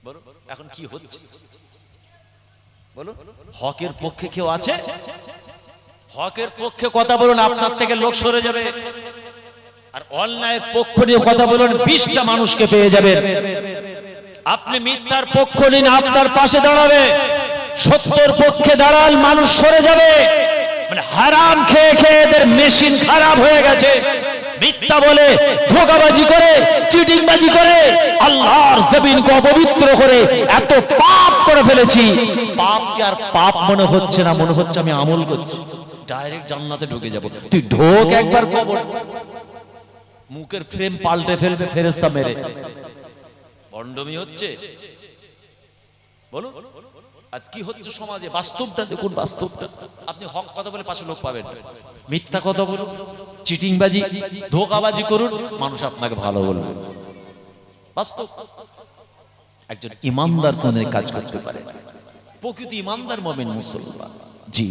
বলো এখন কি হচ্ছে, বলো হকের পক্ষে কেউ আছে? হকের পক্ষে কথা বলুন, আপনার থেকে লোক সরে যাবে, আর অন্যায়ের পক্ষ নিয়ে কথা বলুন 20টা মানুষকে পেয়ে যাবেন। আপনি মিথ্যার পক্ষ নিন, আপনার পাশে দাঁড়াবে, সত্যের পক্ষে দাঁড়াল মানুষ সরে যাবে। মানে হারাম খেয়ে খেয়ে এদের মেশিন খারাপ হয়ে গেছে, মিথ্যা বলে, ধোঁকাবাজি করে, চিটিংবাজি করে আল্লাহর জমিনকে অপবিত্র করে এত পাপ করে ফেলেছি, পাপকে আর পাপ মনে হচ্ছে না, মনে হচ্ছে আমি আমল করছি, ডাইরেক্ট জান্নাতে ঢুকে যাব। তুই ঢোক একবার কবর, মুখের ফ্রেম পাল্টে ফেলবে ফেরেশতা মেরে। বন্ডমি হচ্ছে, বলো আজ কি হচ্ছে সমাজে, বাস্তবটা দেখুন, বাস্তবটা। আপনি হক কথা বলে পাশে লোক পাবেন, মিথ্যা কথা বলুন, চিটিংবাজি, ধোঁকাবাজি করুন, মানুষ আপনাকে ভালো বলবে। বাস্তব। একজন ইমানদার কোন কাজ করতে পারে না, প্রকৃত ইমানদার মুমিন মুসলমান। জি,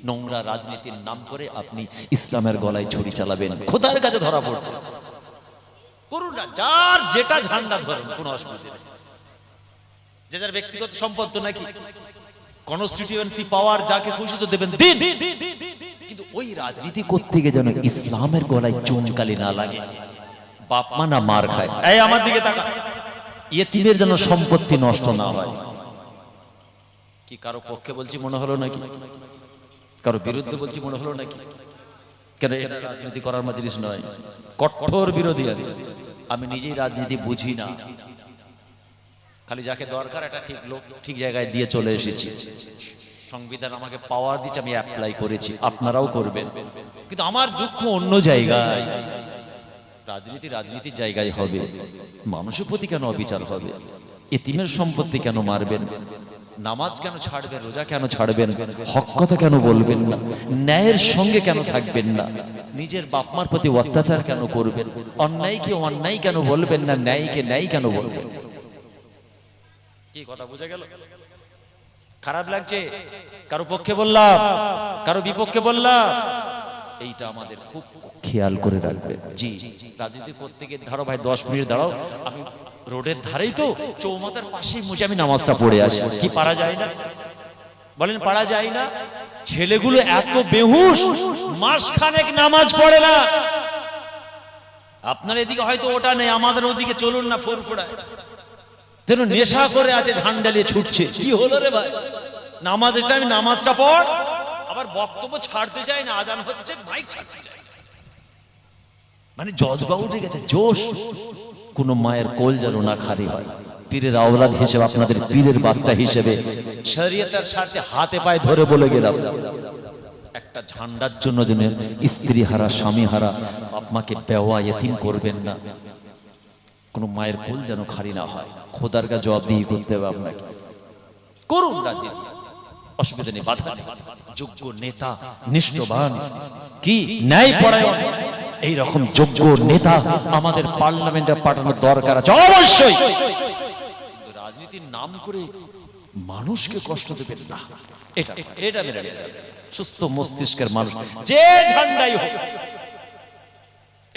নোংরা রাজনীতির নাম করে আপনি ইসলামের গলায় ছুরি চালাবেন, খোদার কাছে ধরা পড়বে। করুন না, যার যেটা ঝান্ডা ধরুন, কোনো অসুবিধা নেই। যে যার ব্যক্তিগত সম্পদ তো নাকি, কনস্টিটিউয়েন্সি পাওয়ার যাকে খুশি তো দেবেন দিন, কিন্তু ওই রাজনীতি করতে গিয়ে যেন ইসলামের গলায় চুনকালি না লাগে, বাপ মা না মার খায়। এই আমার দিকে তাকা, ইয়েতিমের যেন সম্পত্তি নষ্ট না হয়। কি কারো পক্ষে বলছি মনে হলো নাকি, কারো বিরুদ্ধে বলছি মনে হলো নাকি? কেন এটা রাজনীতি করার মাজলিস নয়, কঠোর বিরোধী আমি নিজেই রাজনীতি বুঝি না, খালি যাকে দরকার এটা ঠিক লোক ঠিক জায়গায় দিয়ে চলে এসেছি। সংবিধান আমাকে পাওয়ার দিচ্ছে, আমি অ্যাপ্লাই করেছি, আপনারাও করবেন, কিন্তু আমার দুঃখ অন্য জায়গায়। রাজনীতি রাজনীতির জায়গায় হবে, মানুষের প্রতি কেন অবিচার হবে? এতিমের সম্পত্তি কেন মারবেন? নামাজ কেন ছাড়বেন? রোজা কেন ছাড়বেন? হক কথা কেন বলবেন না? ন্যায়ের সঙ্গে কেন থাকবেন না? নিজের বাপ মার প্রতি অত্যাচার কেন করবেন? অন্যায়কে অন্যায় কেন বলবেন না? ন্যায়কে ন্যায় কেন বলবেন? কি কথা বোঝা গেল? খারাপ লাগছে? কারো পক্ষে বললাম, কারো বিপক্ষে বললাম, এইটা আমাদের খুব খেয়াল করে রাখবেন। জি, রাজনীতি করতে গিয়ে ধরো ভাই 10 মিনিট দাঁড়াও, আমি রোডের ধারেই তো চৌমাথার পাশেই বসে আমি নামাজটা পড়ে আসি, কি পারা যায় না? বলেন পারা যায় না? ছেলেগুলো এত বেহুশ, মাস খানেক নামাজ পড়ে না। আপনার এদিকে হয়তো ওটা নেই, আমাদের ওদিকে চলুন না, ফুরফুরায় যেন নেশা করে আছে, ঝান্ডা নিয়ে ছুটছে। কি হলো রে ভাই? নামাজ এটা, আমি নামাজটা পড়, আবার বক্তব্য ছাড়তে চাই না, আজান হচ্ছে মাইক ছাড়তে চাই, মানে জজবা উঠে গেছে, জোশ। কোন মায়ের কোল যেন না খালি হয়। পীরের আওলাদ হিসেবে, আপনাদের পীরের বাচ্চা হিসেবে শরীয়তের সাথে হাতে পায়ে ধরে বলে গেলাম, একটা ঝান্ডার জন্য যেন স্ত্রী হারা, স্বামী হারা বাপ মাকে বেওয়া ইতিম করবেন না। কোন মায়ের কোল যেন খালি না হয়, খোদার কাছে জবাবদিহি করতে হবে আপনাকে। করুন রাজনীতি, অসুবিধা নেই, বাধা নেই। যোগ্য নেতা, নিষ্ঠবান, কি ন্যায়পরায়ণ, এইরকম যোগ্য নেতা আমাদের পার্লামেন্টে পাঠানোর দরকার আছে অবশ্যই। কিন্তু রাজনীতির নাম করে মানুষকে কষ্ট দেবেন না, এটা এটা মেনে নেবেন। সুস্থ মস্তিষ্কের মানুষ যে ঝান্ডাই হোক,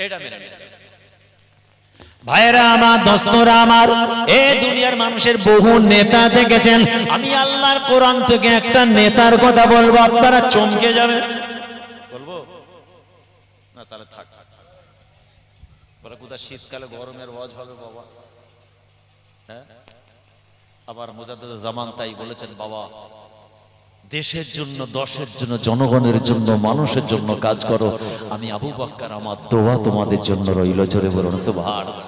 এটা মেনে নেবেন। ভাইরা আমার, দোস্তরা আমার, এই দুনিয়ার মানুষের বহু নেতা দেখেছেন। আমি আল্লাহর কোরআন থেকে একটা নেতার কথা বলবো, আপনারা চমকে যাবেন। বলবো না? তাহলে থাক। বলে কোথা শীতকালে গরমের ওয়াজ হবে বাবা? হ্যাঁ, আবার মুজাদ্দিদ জামান তাই বলেছেন, বাবা দেশের জন্য, দশের জন্য, জনগণের জন্য, মানুষের জন্য কাজ করো। আমি আবু বকর, আমার দোয়া তোমাদের জন্য রইল। জোরে বলুন সুবহানাল্লাহ।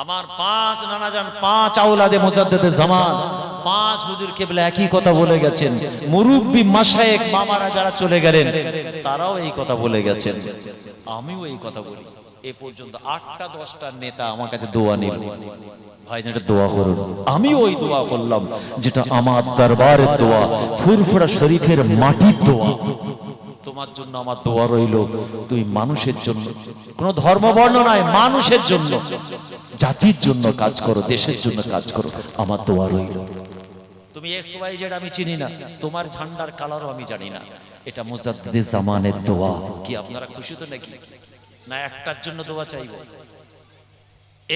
আমার 5 নানাজান, 5 আওলাদে মুজাদ্দেদে জামান, 5 হুজুর কেবলা একই কথা বলে গেছেন। মুরব্বি মাশায়েখ মামারা যারা চলে গেলেন তারাও এই কথা বলে গেছেন, আমিও এই কথা বলি। এ পর্যন্ত 8টা 10টা নেতা আমার কাছে দোয়া নিল, ভাই যেটা দোয়া করুন। আমি ওই দোয়া করলাম যেটা আমার দরবারের দোয়া, ফুরফুরা শরীফের মাটির দোয়া। তোমার জন্য আমার দোয়া রইল, তুই মানুষের জন্য, কোন ধর্ম বর্ণ নাই, মানুষের জন্য, জাতির জন্য কাজ করো, দেশের জন্য কাজ করো, আমার দোয়া রইল। তুমি XYZ আমি চিনি না, তোমার ঝান্ডার কালারও আমি জানি না, এটা মুজাদ্দিদে জামানের দোয়া। কি আপনারা খুশি তো নাকি? না একটার জন্য দোয়া চাইবো,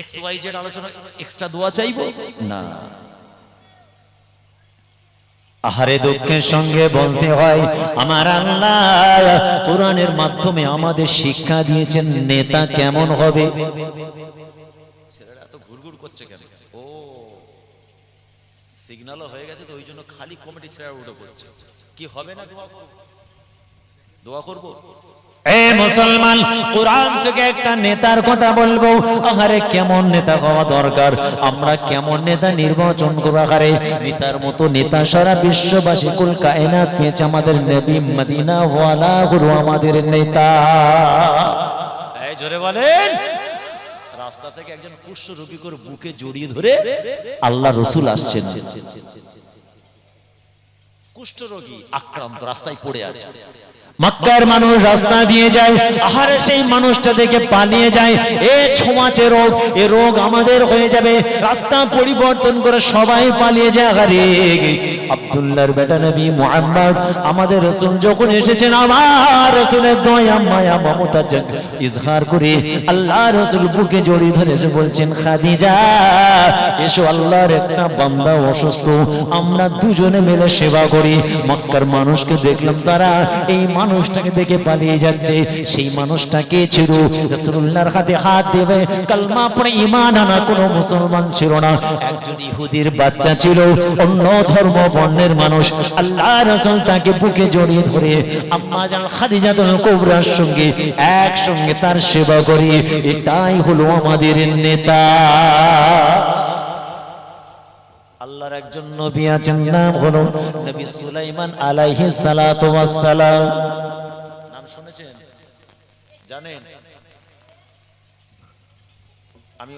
XYZ আলোচনা এক্সট্রা দোয়া চাইবো না। আহারে দুঃখের সঙ্গে বলতে হয়, আমার আল্লাহ কোরআনের মাধ্যমে আমাদের শিক্ষা দিয়েছেন নেতা কেমন হবে। ছেলেরা এত ঘুরঘুর করছে কেন? ও সিগন্যালও হয়ে গেছে তো ওই জন্য খালি কমিটি ছেলেরা উঠে পড়ছে। কি হবে না দোয়া করব, দোয়া করব। এ মুসলমান, কোরআন থেকে একটা নেতার কথা বলবো। আহারে কেমন নেতা হওয়া দরকার, আমরা কেমন নেতা নির্বাচন করব। আহারে নেতার মতো নেতা সারা বিশ্ববাসী কুল কায়নাত পেয়েছে, আমাদের নবী মদিনা ওয়ালা গুরু আমাদের নেতা। এই জোরে বলেন। রাস্তা থেকে একজন কুষ্ঠ রোগী করে বুকে জড়িয়ে ধরে আল্লাহ রসুল আসছেন, কুষ্ঠ রোগী আক্রান্ত রাস্তায় পড়ে আছে, মক্কার মানুষ রাস্তা দিয়ে যায়, আহারে সেই মানুষটা দেখে পালিয়ে যায়। এ ছোঁয়াচে রোগ, এ রোগ আমাদের হয়ে যাবে। রাস্তা পরিবর্তন করে সবাই পালিয়ে যায়। আহারে আব্দুল্লাহর বেটা নবী মুহাম্মদ আমাদের রাসূল যখন এসেছেন, আমার রাসূলের দয়া মায়া মমতা ইজহার করে আল্লাহ রাসূল বুকে জড়িয়ে ধরে এসে বলছেন, খাদিজা এসো, আল্লাহর একটা বান্দা অসুস্থ, আমরা দুজনে মিলে সেবা করি। মক্কার মানুষকে দেখলাম তারা এই মানুষটাকে দেখে পালিয়ে যাচ্ছে। সেই মানুষটা কে ছিল? রাসূলুল্লাহর হাতে হাত দেবে কালমা পড়ে ঈমান আনা কোনো মুসলমান ছিল না, একজন ইহুদির বাচ্চা ছিল, অন্য ধর্ম বর্ণের মানুষ। আল্লাহ রাসূল তাকে বুকে জড়িয়ে ধরে আম্মা জান খাদিজাতুল কুবরার সঙ্গে একসঙ্গে তার সেবা করি। এটাই হলো আমাদের নেতা। আল্লাহর একজন নবী আছেন, নাম হলো নবী সুলাইমান আলাইহিস সালাতু ওয়াস সালাম। নাম শুনেছেন? জানেন? আমি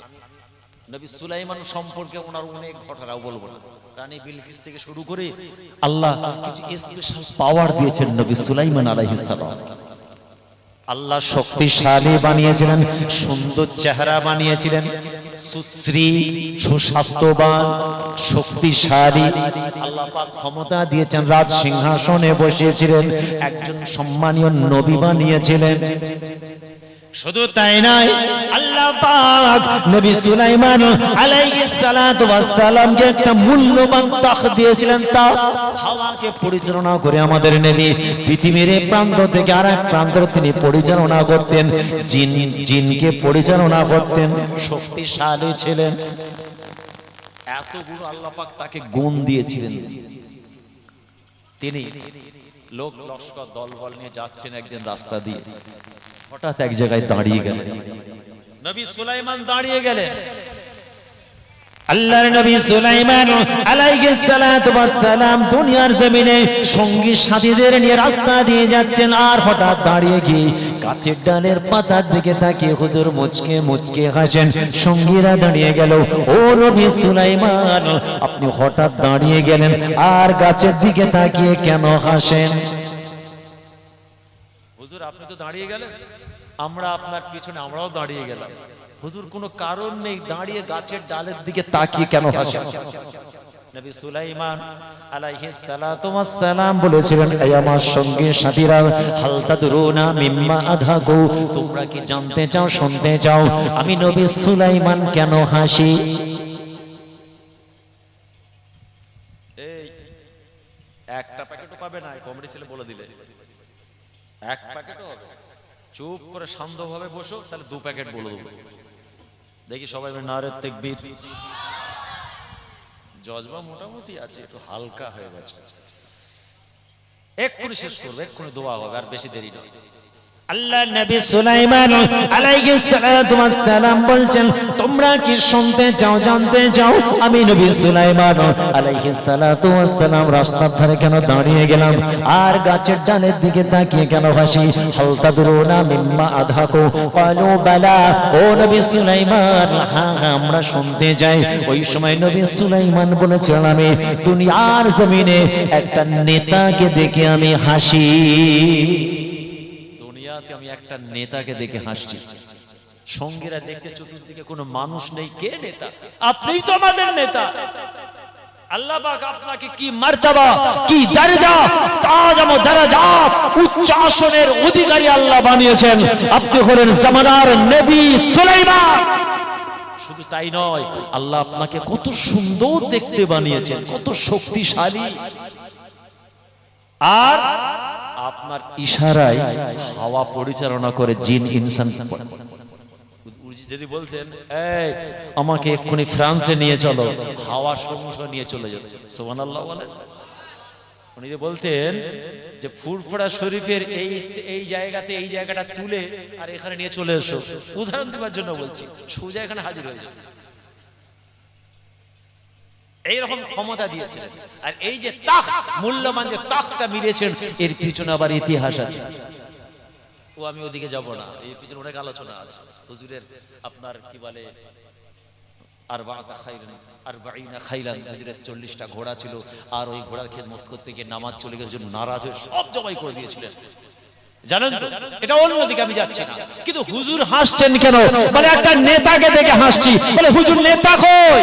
নবী সুলাইমান সম্পর্কে ওনার অনেক ঘটনাও বলবো না, রানী বিলকিস থেকে শুরু করে আল্লাহ কিছু স্পেশাল পাওয়ার দিয়েছেন নবী সুলাইমান আলাইহিস সালাম। আল্লাহ শক্তিশালী বানিয়েছিলেন, সুন্দর চেহারা বানিয়েছিলেন, সুশ্রী, সুস্বাস্থ্যবান, শক্তিশালী। আল্লাহ পাক ক্ষমতা দিয়েছেন, রাজ সিংহাসনে বসিয়েছিলেন, একজন সম্মানীয় নবী বানিয়েছিলেন। শুধু তাই নয়, আল্লাহ পাক নবী সুলাইমান আলাইহিস সালাতু ওয়াস সালামকে একটা মূল্যবান তাখ দিয়েছিলেন। তা হাওয়াকে পরিচালনা করে আমাদের নবী পৃথিবীর এক প্রান্ত থেকে আরেক প্রান্তে তিনি পরিচালনা করতেন, জিনকে পরিচালনা করতেন, শক্তিশালী ছিলেন। এতগুলো আল্লাহ পাক তাকে গুণ দিয়েছিলেন। তিনি লোক লস্কর দলবল নিয়ে যাচ্ছেন একদিন রাস্তা দিয়ে, হঠাৎ এক জায়গায় দাঁড়িয়ে গেলেন। নবী সুলাইমান দাঁড়িয়ে গেলেন। আল্লাহর নবী সুলাইমান আলাইহিস সালাতু ওয়াস সালাম দুনিয়ার জমিনে সঙ্গী সাথীদের নিয়ে রাস্তা দিয়ে যাচ্ছেন, আর হঠাৎ দাঁড়িয়ে গিয়ে গাছের ডালের পাতার দিকে তাকিয়ে হুজুর মুচকে মুচকে হাসেন। সঙ্গীরা দাঁড়িয়ে গেল, ও নবী সুলাইমান আপনি হঠাৎ দাঁড়িয়ে গেলেন আর গাছের দিকে তাকিয়ে কেন হাসেন? হুজুর আপনি তো দাঁড়িয়ে গেলেন, আমরা আপনার পিছনে আমরাও দাঁড়িয়ে গেলাম। হুজুর কোনো কারণ নেই, দাঁড়িয়ে গাছের ডালের দিকে তাকিয়ে কেন হাসেন? নবী সুলাইমান আলাইহিস সালাতু ওয়াস সালাম বলেছিলেন, হে আমার সঙ্গী সাথীরা, হাল তাদরুনা মিম্মা আধাকু, তোমরা কি জানতে চাও, শুনতে চাও আমি নবী সুলাইমান কেন হাসি? এই একটা প্যাকেটও পাবে না, কমেডি ছেলে বলে দিলে এক প্যাকেটও হবে। চুপ করে শান্তভাবে বসো, তাহলে 2 প্যাকেট বলে দেবো। দেখি সবাই নারে তাকবীর। জজবা মোটামুটি আছে, একটু হালকা হয়ে গেছে। এক্ষুনি শেষ করবো, এক্ষুনি দোয়া হবে, আর বেশি দেরি নয়। আল্লাহ নবী সুলাইমান আলাইহিস সালাতু ওয়াস সালাম বলছেন, তোমরা কি শুনতে চাও, জানতে চাও? আমি নবী সুলাইমান আলাইহিস সালাতু ওয়াস সালাম রাস্তার ধারে কেন দাঁড়িয়ে গেলাম আর গাছের ডালের দিকে তাকিয়ে কেন হাসি? হাল তাদরুনা মিম্মা আদহাকু ক্বালু বালা। ও নবী সুলাইমান, হ্যাঁ হ্যাঁ আমরা শুনতে চাই। ওই সময় নবী সুলাইমান বলেছিলেন, আমি দুনিয়ার জমিনে একটা নেতাকে দেখে আমি হাসি। আমি একটা নেতাকে দেখে হাসছি, সঙ্গীরা দেখছে চতুর্দিকে কোনো মানুষ নেই, কে নেতা? আপনিই তো আমাদের নেতা। আল্লাহ পাক আপনাকে কি মার্তাবা, কি দরজা, তাজাম দরাজাত, উচ্চ আসনের অধিকারী আল্লাহ বানিয়েছেন। আপনি হলেন জামানার নবী সুলাইমান। শুধু তাই নয়, আল্লাহ আপনাকে কত সুন্দর দেখতে বানিয়েছেন, কত শক্তিশালী। আর আপনার ইশারায় হাওয়া পরিচালনা করে জিন ইনসান। যদি বলতেন এই আমাকে এক্ষুনি ফ্রান্সে নিয়ে চলো, হাওয়ার সমূহ নিয়ে চলে যেত। সুবহানাল্লাহ বলেন। উনি যে বলতেন যে ফুরফুরা শরীফের এই জায়গাতে এই জায়গাটা তুলে আর এখানে নিয়ে চলে এসো, উদাহরণ দেওয়ার জন্য বলছি, সোজা এখানে হাজির হয়ে যেত। এইরকম ক্ষমতা দিয়েছিলেন। আর এই যে তাখত, মূল্যবান যে তাখতটা মিলিয়েছেন, এর পিছনে আবার ইতিহাস আছে। ও আমি ওদিকে যাব না, এই পিছনে অনেক আলোচনা আছে। হুজুরের আপনার কি বলে আরবাঈনা খাইলান, হুজুরের 40টা ঘোড়া ছিল, আর ওই ঘোড়ার খেদমত করতে গিয়ে নামাজ চলে গেছে, নারাজ হয়ে সব জবাই করে দিয়েছিলেন। জানেন তো, এটা অন্যদিকে আমি যাচ্ছি না, কিন্তু হুজুর হাসছেন কেন? মানে একটা নেতাকে দেখে হাসছি। বলে হুজুর নেতা কই?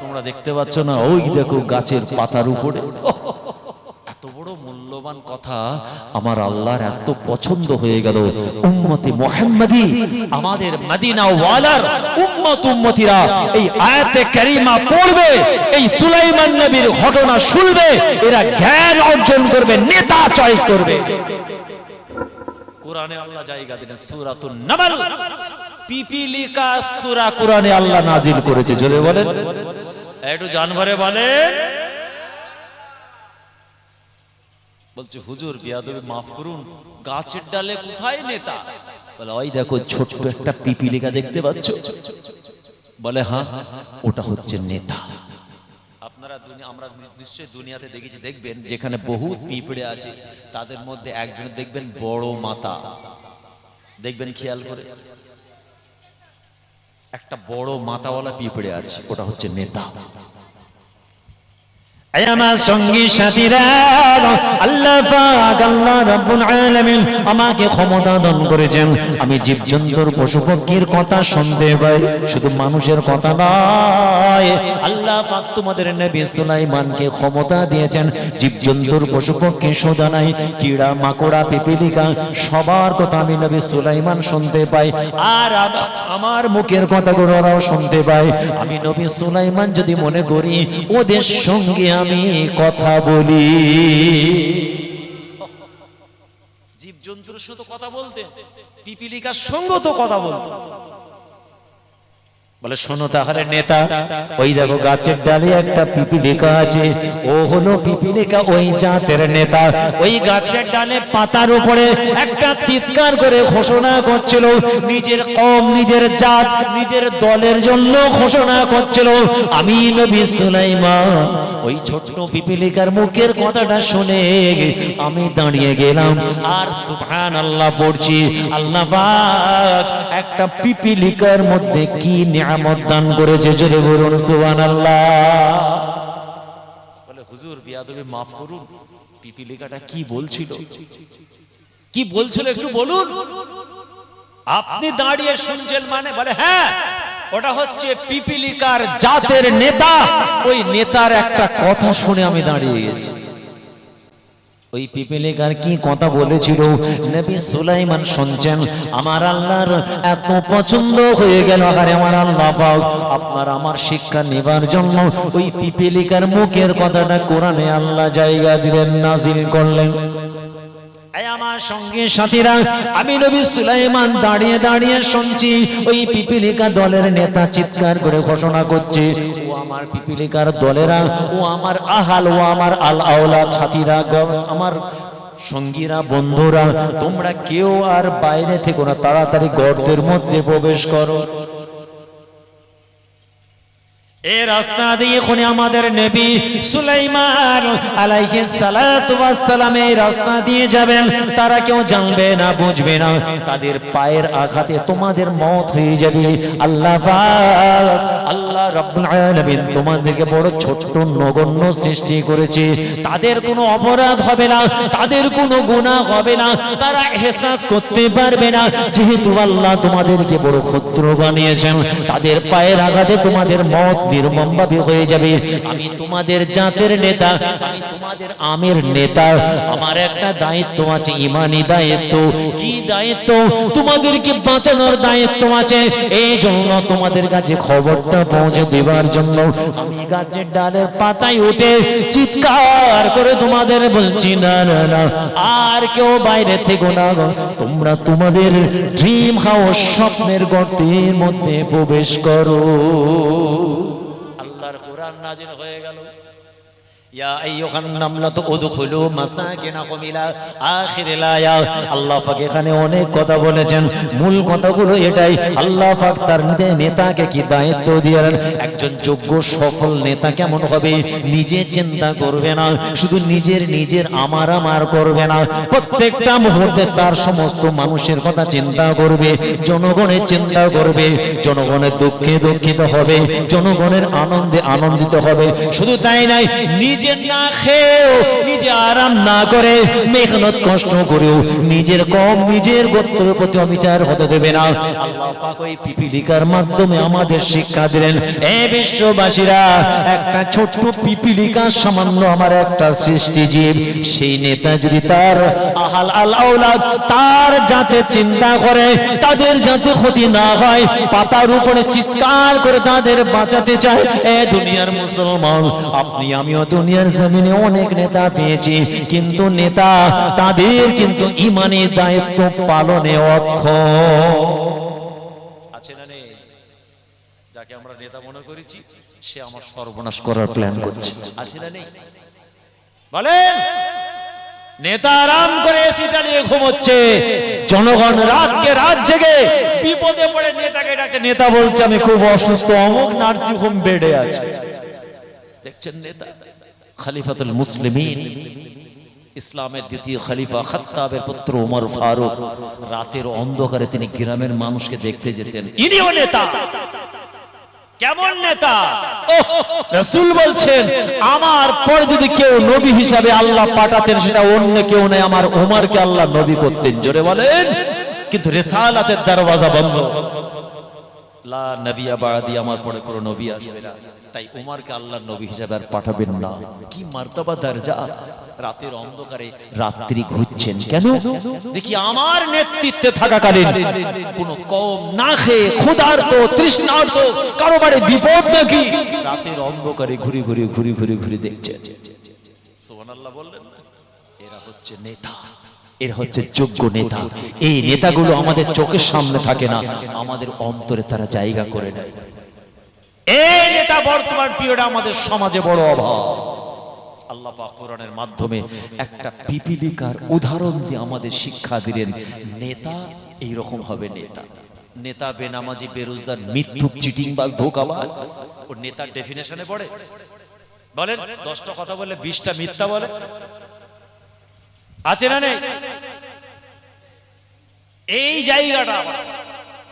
তোমরা দেখতে পাচ্ছ না, ওই দেখো গাছের পাতার উপরে। এত বড় মূল্যবান কথা আমার আল্লাহর এত পছন্দ হয়ে গেল। উম্মতি মুহাম্মাদি, আমাদের মদিনা ওয়ালার উম্মত উম্মতিরা এই আয়াতে কারিমা পড়বে, এই সুলাইমান নবীর ঘটনা শুনবে, এরা জ্ঞান অর্জন করবে, নেতা চয়েস করবে। কোরআনে আল্লাহ জায়গা দিলেন সূরাতুন নামল, পিপিলিকা সূরা কোরআনে আল্লাহ নাজিল করেছে। জোরে বলেন, একটু জানভারে বলেন। বলছে হুজুর বিয়াদবি মাফ করুন, গাছের ডালে কোথায় নেতা? বলে ওই দেখো ছোট্ট একটা পিপিলিকা দেখতে পাচ্ছ? বলে হ্যাঁ, ওটা হচ্ছে নেতা। আপনারা আমরা নিশ্চয়ই দুনিয়াতে দেখেছি, দেখবেন যেখানে বহুত পিঁপড়ে আছে, তাদের মধ্যে একজন দেখবেন বড় মাথা, দেখবেন খেয়াল করে একটা বড় মাথাওয়ালা পিঁপড়ে আছে, ওটা হচ্ছে নেতা। আমার সঙ্গী সাথীরা, আল্লাহ পাক আল্লাহ রাব্বুল আলামিন আমাকে ক্ষমতা দান করেছেন, আমি জীবজন্তুর পশু পক্ষীর কথা শুনতে পাই, শুধু মানুষের কথা নয়। আল্লাহ পাক তোমাদের নবী সুলাইমানকে ক্ষমতা দিয়েছেন, জীবজন্তুর পশু পক্ষী শুধু নাই, কীড়া মাকড়া পিপিলিকা সবার কথা আমি নবী সুলাইমান শুনতে পাই। আর আমার মুখের কথাগুলো ওরাও শুনতে পাই। আমি নবী সুলাইমান যদি মনে করি ওদের সঙ্গে আমি কথা বলি। জীবজন্তুর সাথে কথা বলতে, পিপিলিকার সঙ্গে তো কথা বলতে। বলে শোনো তাহলে নেতা, ওই দেখো গাছের ডালে একটা পিপিলিকা আছে, ও হলো পিপিলিকা ওই জাতের নেতা। ওই গাছের ডালে পাতার উপরে একটা চিৎকার করে ঘোষণা করছিল, নিজের কওম, নিজের জাত, নিজের দলের জন্য ঘোষণা করছিল। আমি নবী সুলাইমান ওই ছোট্ট পিপিলিকার মুখের কথাটা শুনে আমি দাঁড়িয়ে গেলাম আর সুবহানাল্লাহ পড়ছি। আল্লাহ পাক একটা পিপিলিকার মধ্যে কি নিয়ামত দান করেছে, জোরে বলুন সুবহানাল্লাহ। বলে হুজুর বিয়াদবি মাফ করুন, পিপিলিকাটা কি বলছিল, কি বলছিল একটু বলুন। আপনি দাঁড়িয়ে শুনছেন মানে? বলে হ্যাঁ, ওটা হচ্ছে পিপিলিকার জাতের নেতা। ওই নেতার একটা কথা শুনে আমি দাঁড়িয়ে গেছি। ওই পিপিলিকার কি কথা বলেছিল নবী সুলাইমান শুনছেন। আমার আল্লাহর এত পছন্দ হয়ে গেল, আরে আমার আল্লাহ পাক আপনার আমার শিক্ষা নেবার জন্য ওই পিপিলিকার মুখের কথাটা কোরআনে আল্লাহ জায়গা দিলেন, নাজিল করলেন। এই আমার সঙ্গে সাথীরা, আমি নবী সুলাইমান দাঁড়িয়ে দাঁড়িয়ে শুনছি ওই পিপিলিকা দলের নেতা চিৎকার করে ঘোষণা করছে, ও আমার পিপিলিকার দলেরা, ও আমার আহাল, ও আমার আল আওলাদ সাথীরা, আমার সঙ্গীরা, বন্ধুরা, তোমরা কেউ আর বাইরে থেকো না, তাড়াতাড়ি গর্তের মধ্যে প্রবেশ করো। এই রাস্তা দিয়ে কোনে আমাদের নবী সুলাইমান আলাইহিস সালাতু ওয়াস সালাম এই রাস্তা দিয়ে যাবেন, তারা কেউ জানবে না, বুঝবে না, তাদের পায়ের আঘাতে তোমাদের মওত হয়ে যাবে। আল্লাহ পাক, আল্লাহ রাব্বুল আলামিন তোমাদেরকে বড় ছোট্ট নগণ্য সৃষ্টি করেছে, তাদের কোনো অপরাধ হবে না, তাদের কোনো গুনাহ হবে না, তারা এহসাস করতে পারবে না, যেহেতু আল্লাহ তোমাদেরকে বড় ক্ষুদ্র বানিয়েছেন, তাদের পায়ের আঘাতে তোমাদের মওত নির্মমভাবে হয়ে যাবে। আমি তোমাদের জাতের নেতা, আমি তোমাদের আমের নেতা, আমার একটা দায়িত্ব আছে, ঈমানি দায়িত্ব। কি দায়িত্ব? তোমাদেরকে বাঁচানোর দায়িত্ব আছে। এই জন্য তোমাদের কাছে খবরটা পৌঁছে দেওয়ার জন্য আমি গাছের ডালের পাতায় উঠে চিৎকার করে তোমাদের বলছি, না না না, আর কেউ বাইরে থেকো না, তোমরা তোমাদের ড্রিম হাউস, স্বপ্নের গর্তের মধ্যে প্রবেশ করো। আল্লাহর কোরআন নাযিল হয়ে গেল, ইয়া আইয়ুহান নামলাতু উদখুলু মাসাকিনাকুম ইলা আখিরিল আয়াত। আল্লাহ পাক এখানে অনেক কথা বলেছেন, মূল কথাগুলো এটাই। আল্লাহ পাক তার নেতাকে কি দায়িত্ব দিলেন, একজন যোগ্য সফল নেতা কেমন হবে, নিজে চিন্তা করবে না, শুধু নিজের আমার করবে না, প্রত্যেকটা মুহূর্তে তার সমস্ত মানুষের কথা চিন্তা করবে, জনগণের চিন্তা করবে, জনগণের দুঃখে দুঃখিত হবে, জনগণের আনন্দে আনন্দিত হবে। শুধু তাই নাই, নিজে না খেয়েও, নিজে আরাম না করে, মেহনত কষ্ট করেও নিজের গোত্রের প্রতি অবিচার হতে দেবে না। আল্লাহ পাক ওই পিপিলিকার মাধ্যমে আমাদের শিক্ষা দিলেন, এ বিশ্ববাসীরা, একটা ছোট্ট পিপিলিকা সামান্য আমার একটা সৃষ্টি জীব, সেই নেতা যদি তার আহাল আল আওলাদ, তার যাতে চিন্তা করে তাদের যাতে ক্ষতি না হয়, পাতার উপরে চিৎকার করে তাদের বাঁচাতে চায়। এ দুনিয়ার মুসলমান, আপনি আমিও দুনিয়ার জমিনে অনেক নেতা পেয়েছি, কিন্তু নেতা তাদের কিন্তু ঈমানি দায়িত্ব পালনে অক্ষম আছে না নেই? যাকে আমরা নেতা মনে করেছি, সে আমার সর্বনাশ করার প্ল্যান করছে, আছে না নেই? বলেন, নেতা আরাম করে এসি চালিয়ে ঘুমোচ্ছে, জনগণ রাতকে রাত জেগে বিপদে পড়ে নেতাকে ডাকে, নেতা বলছে আমি খুব অসুস্থ, অমুক নার্সিং হোম বেডে আছে। দেখছেন নেতা, খলিফাতুল মুসলিমিন, ইসলামের দ্বিতীয় খলিফা খাত্তাবের পুত্র ওমর ফারুক, রাতের অন্ধকারে তিনি গ্রামের মানুষকে দেখতে যেতেন। ইনিও নেতা। কেমন নেতা? রাসূল বলছেন, আমার পর যদি কেউ নবী হিসাবে আল্লাহ পাঠাতেন, সেটা অন্য কেউ নয়, আমার ওমরকে আল্লাহ নবী করতেন। জোরে বলেন। কিন্তু রিসালাতের দরওয়াজা বন্ধ, লা নবিয়া বাদি, আমার পরে কোনো নবী আসবে না, তাই ওমরকে আল্লাহ নবী হিসেবে আর পাঠাবেন না। কি মার্তবা দরজা! রাতের অন্ধকারে রাত্রি ঘুরছেন কেন? দেখি আমার নেতৃত্বে থাকাকালীন কোন কওম না খেয়ে ক্ষুধার্ত তৃষ্ণার্ত, কারো বাড়ি বিপদ নাকি, রাতের অন্ধকারে ঘুরি দেখছেন। সুবহানাল্লাহ বললেন না? এরা হচ্ছে নেতা, এরা হচ্ছে যোগ্য নেতা। এই নেতাগুলো আমাদের চোখের সামনে থাকে না, আমাদের অন্তরে তারা জায়গা করে নেয়। এই নেতা বর্তমান পিরিয়ডে আমাদের সমাজে বড় অভাব। আল্লাহ পাক কোরআনের মাধ্যমে একটা পিপিলিকার উদাহরণ দিয়ে আমাদের শিক্ষা দিলেন, নেতা এইরকম হবে। নেতা বেনামাজি, বেরোজগার, মিথ্যুক, চিটিংবাজ, ধোঁকাবাজ, ও নেতার ডেফিনেশনে পড়ে? বলেন, 10টা কথা বলে 20টা মিথ্যা বলে, আছে না নেই? এই জায়গাটা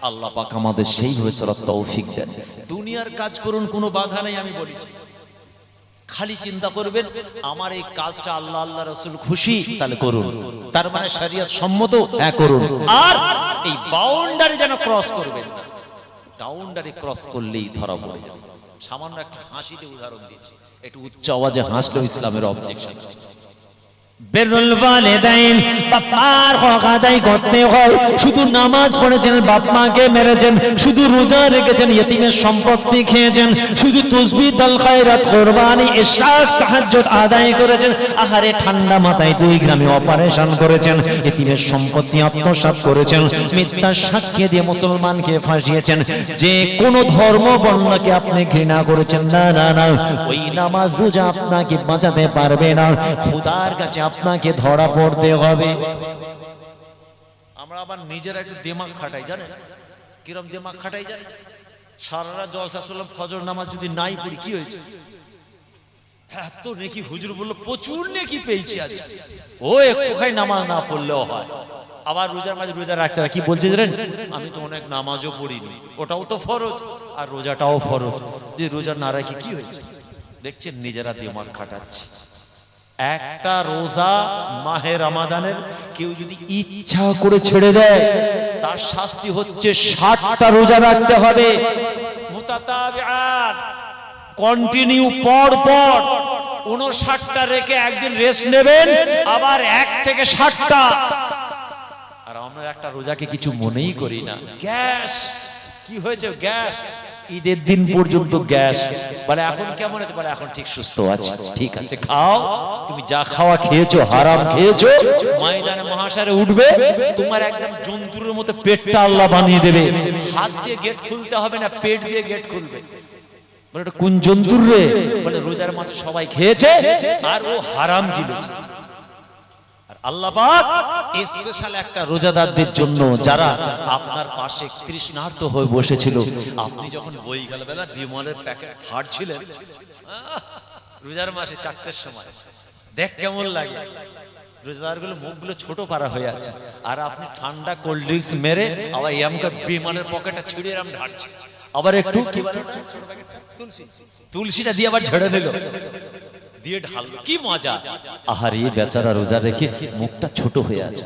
আল্লাহ পাক আমাদের সেইভাবে চলার তৌফিক দেন। দুনিয়ার কাজ করুন, কোনো বাধা নেই, আমি বলেছি। খালি চিন্তা করবেন আমার এই কাজটা আল্লাহ আল্লাহ রাসূল খুশি, তাহলে করুন, তার মানে শরীয়ত সম্মত, হ্যাঁ করুন। আর এই বাউন্ডারি যেন ক্রস করবেন না, বাউন্ডারি ক্রস করলেই ধরা পড়ে যাবে। সামান্য একটা হাসিতে উদাহরণ দিয়েছি, একটু উচ্চ আওয়াজে হাসলেও ইসলামের অবজেকশন আছে। বিররুল ওয়ালিদাইন, বাপ মার হক আদায় করতে হয়। শুধু নামাজ পড়েছেন, বাপ মাকে মেরেছেন, শুধু রোজা রেখেছেন, ইতিমের সম্পত্তি খেয়েছেন, শুধু তাসবিহ দাল খায়রাত কুরবানি ইশরাক তাহাজ্জুদ আদায় করেছেন, আহারে ঠান্ডা মাথায় 2 গ্রামে অপারেশন করেছেন, ইতিমের সম্পত্তি আত্মসাৎ করেছেন, মিথ্যা সাক্ষ্য দিয়ে মুসলমানকে ফাঁসিয়েছেন, যে কোন ধর্ম বর্ণকে আপনি ঘৃণা করেছেন, না না না, ওই নামাজ রোজা আপনাকে বাঁচাতে পারবে না, খোদার কাছে আপনাকে ধরা পড়তে হবে। আমরা আবার নিজেরা একটু দিমাগ খাটাই, জানেন কিরম দিমাগ খাটাই জানেন? সারা রাত জলসা করলাম, ফজর নামাজ যদি নাই পড়ি কি হয়েছে? এত নেকি হুজুর বললো, প্রচুর নেকি পেয়েছি আজ। ও একটুখানি নামাজ না পড়লেও হয়। আবার রোজার মাঝে রোজা রাখতে কি বলছে জানেন? আমি তো অনেক নামাজও পড়িনি, ওটাও তো ফরজ আর রোজাটাও ফরজ, যে রোজা না রাখি কি হয়েছে? দেখছেন নিজেরা দিমাগ খাটাচ্ছে। একটা রোজা মাহে রমাদানের কেউ যদি ইচ্ছা করে ছেড়ে দেয়, তার শাস্তি হচ্ছে 60টা রোজা রাখতে হবে মুতাতাবিআত, কন্টিনিউ পর পর 59টা রেখে একদিন রেস্ট নেবেন, আবার 1 থেকে 60টা। আর আমরা একটা রোজাকে কিছু মনেই করি না। গ্যাস কি হয়েছে? গ্যাস ঈদের দিন পর্যন্ত গ্যাস। বলে এখন কেমন আছে? বলে এখন ঠিক সুস্থ আছে। ঠিক আছে, খাও, তুমি যা খাওয়া খেয়েছো হারাম খেয়েছো, ময়দানে মহাশারে উঠবে, তোমার একদম জন্তুর মতো পেটটা আল্লাহ বানিয়ে দেবে। হাত দিয়ে গেট খুলতে হবে না, পেট দিয়ে গেট খুলবে। বলে এটা কোন জন্তুর রে? বলে রোজার মাঝে সবাই খেয়েছে আর ও হারাম গিলেছে। আল্লাহ পাক স্পেশাল একটা রোজাদারদের জন্য, যারা আপনার পাশে তৃষ্ণার্ত হয়ে বসেছিল, আপনি যখন বই গেল বেলা বিমলের প্যাকেট ফাড়ছিলেন রোজার মাসে 4টের সময়, দেখ কেমন লাগে। রোজাদারগুলো মুখগুলো ছোট পারা হয়ে আছে, আর আপনি ঠান্ডা কোল্ড ড্রিঙ্কস মেরে আবার এমকার বিমলের পকেটটা ছিঁড়ে এরম ঢাড়ছে, আবার একটু কি বলে তুলসীটা দিয়ে আবার ঝেড়ে দিল, দিয়ে ঢাললো, কি মজা। আহারে বেচারা রোজা রেখে মুখটা ছোট হয়ে আছে।